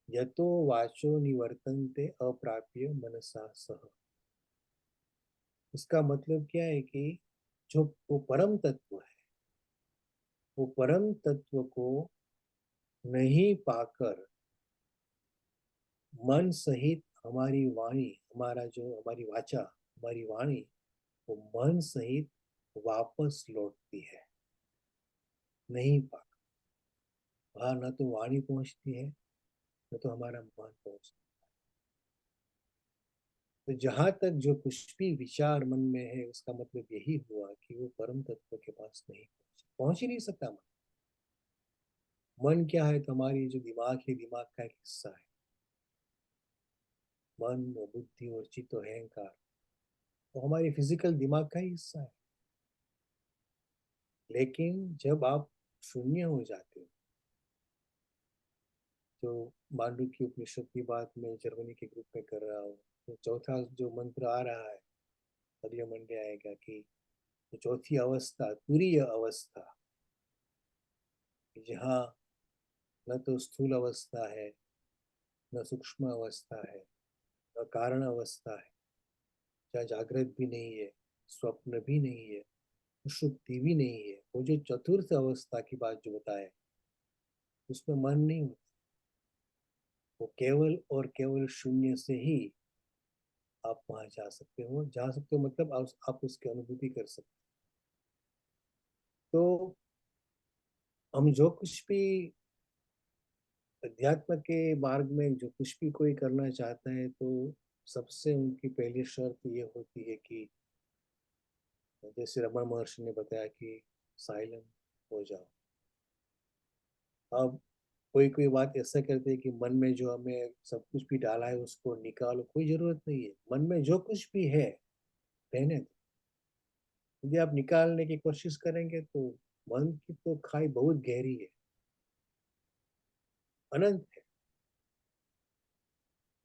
यतो वाचो निवर्तन्ते अप्राप्य मनसा सह। इसका मतलब क्या है कि जो वो परम तत्व है, वो परम तत्व को नहीं पाकर मन सहित हमारी वाणी, हमारी वाचा, हमारी वाणी, वो मन सहित वापस लौटती है, नहीं पाकर। वहां न तो वाणी पहुंचती है, न तो हमारा मन पहुंचता। तो जहां तक जो कुछ भी विचार मन में है उसका मतलब यही हुआ कि वो परम तत्व के पास नहीं पहुंच ही नहीं सकता। मन क्या है? तो हमारी जो दिमाग है, दिमाग का एक हिस्सा है। मन और बुद्धि और चित्त और अहंकार वो हमारी फिजिकल दिमाग का ही हिस्सा है। लेकिन जब आप शून्य हो जाते हो, जो मांडुक्य उपनिषद की बात मैं जर्मनी के ग्रुप में कर रहा हूँ, तो चौथा जो मंत्र आ रहा है, अगले मंडे आएगा कि चौथी अवस्था तुरीय अवस्था, जहाँ न तो स्थूल अवस्था है, न सूक्ष्म अवस्था है, न कारण अवस्था है, जहाँ जागृत भी नहीं है, स्वप्न भी नहीं है, सुषुप्ति भी नहीं है। वो जो चतुर्थ अवस्था की बात जो बताए, उसमें मन नहीं होता। वो केवल और केवल शून्य से ही आप वहां जा सकते हो। जा सकते हो मतलब आप उसकी अनुभूति कर सकते हो। तो हम जो कुछ भी अध्यात्म के मार्ग में जो कुछ भी कोई करना चाहता है, तो सबसे उनकी पहली शर्त ये होती है कि जैसे रमन महर्षि ने बताया कि साइलेंट हो जाओ। अब कोई कोई बात ऐसा करते हैं कि मन में जो हमें सब कुछ भी डाला है उसको निकालो, कोई जरूरत नहीं है। मन में जो कुछ भी है रहने दो। यदि आप निकालने की कोशिश करेंगे तो मन की तो खाई बहुत गहरी है, अनंत है।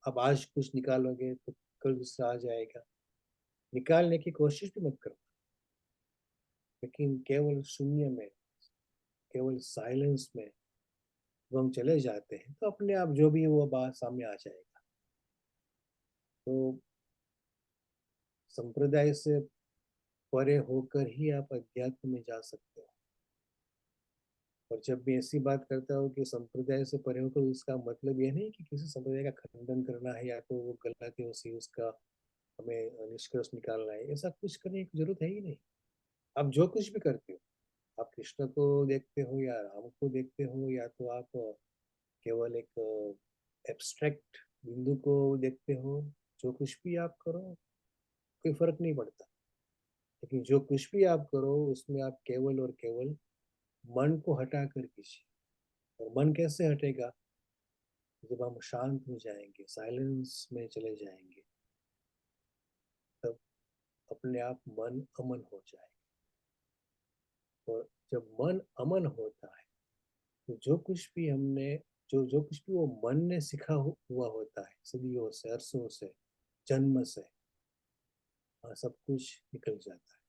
अब आज कुछ निकालोगे तो कल दूसरा आ जाएगा। निकालने की कोशिश भी मत करो, लेकिन केवल शून्य में, केवल साइलेंस में जब हम चले जाते हैं तो अपने आप जो भी है वो बात सामने आ जाएगा। तो संप्रदाय से परे होकर ही आप अध्यात्म में जा सकते हो। और जब भी ऐसी बात करता हूँ कि संप्रदाय से परे होकर, उसका मतलब यह नहीं कि किसी संप्रदाय का खंडन करना है या तो वो गलत है उसी उसका हमें निष्कर्ष निकालना है। ऐसा कुछ करने की जरूरत है ही नहीं। आप जो कुछ भी करते हो, आप कृष्ण को देखते हो या राम को देखते हो, या तो आप केवल एक एब्स्ट्रैक्ट बिंदु को देखते हो, जो कुछ भी आप करो कोई फर्क नहीं पड़ता। लेकिन जो कुछ भी आप करो उसमें आप केवल और केवल मन को हटा कर कीजिए। और मन कैसे हटेगा? जब हम शांत हो जाएंगे, साइलेंस में चले जाएंगे, तब अपने आप मन अमन हो जाएगा। और जब मन अमन होता है तो जो कुछ भी हमने, जो जो कुछ भी वो मन ने हुआ होता है सदियों से, अरसों से, जन्म से, वहाँ सब कुछ निकल जाता है।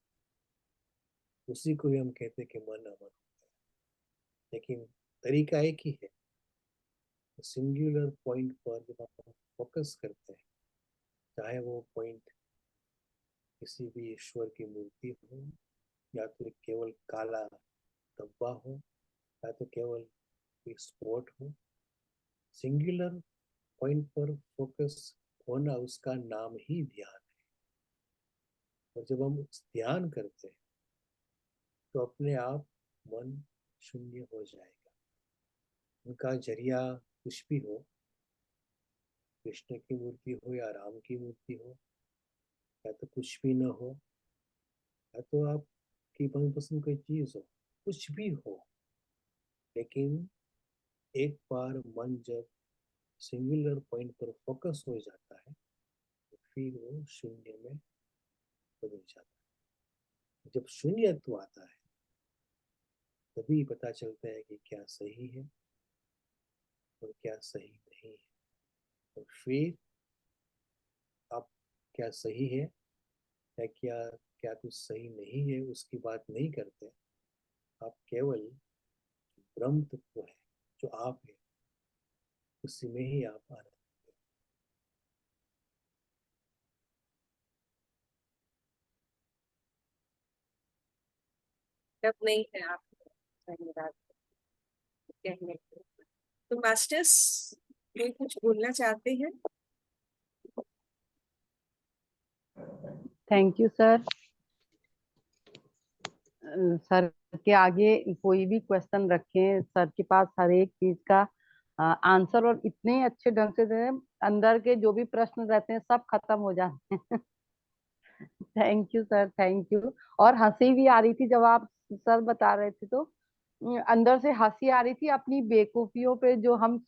उसी को ही हम कहते हैं कि मन अमन होता है। लेकिन तरीका एक ही है। सिंगुलर पॉइंट पर जब आप फोकस करते हैं, चाहे वो पॉइंट किसी भी ईश्वर की मूर्ति हो, या तो केवल काला धब्बा हो, या तो केवल एक स्पॉट हो, सिंगुलर पॉइंट पर फोकस होना उसका नाम ही ध्यान है। और जब हम ध्यान करते हैं तो अपने आप मन शून्य हो जाएगा। उनका जरिया कुछ भी हो, कृष्ण की मूर्ति हो या राम की मूर्ति हो, या तो कुछ भी न हो, या तो आपकी मनपसंद कोई चीज हो, कुछ भी हो, लेकिन एक बार मन जब सिंगुलर पॉइंट पर फोकस हो जाता है तो फिर वो शून्य में बदल जाता है। जब शून्यत्व आता है तभी पता चलता है कि क्या सही है और क्या सही नहीं है। और फिर आप क्या सही है या क्या क्या कुछ सही नहीं है उसकी बात नहीं करते। आप केवल ब्रह्म तत्व है जो आप है, उसी में ही आप आनंद। जब नहीं है आप धन्यवाद कहने के लिए। तो मास्टर्स कोई कुछ बोलना चाहते हैं? Thank you sir. सर के आगे कोई भी क्वेश्चन रखें, सर के पास हर एक चीज का आंसर और इतने अच्छे ढंग से दे, अंदर के जो भी प्रश्न रहते हैं सब खत्म हो जाते हैं। Thank you sir, thank you. और हंसी भी आ रही थी जब आप सर बता रहे थे, तो अंदर से हंसी आ रही थी अपनी बेवकूफियों पे जो हम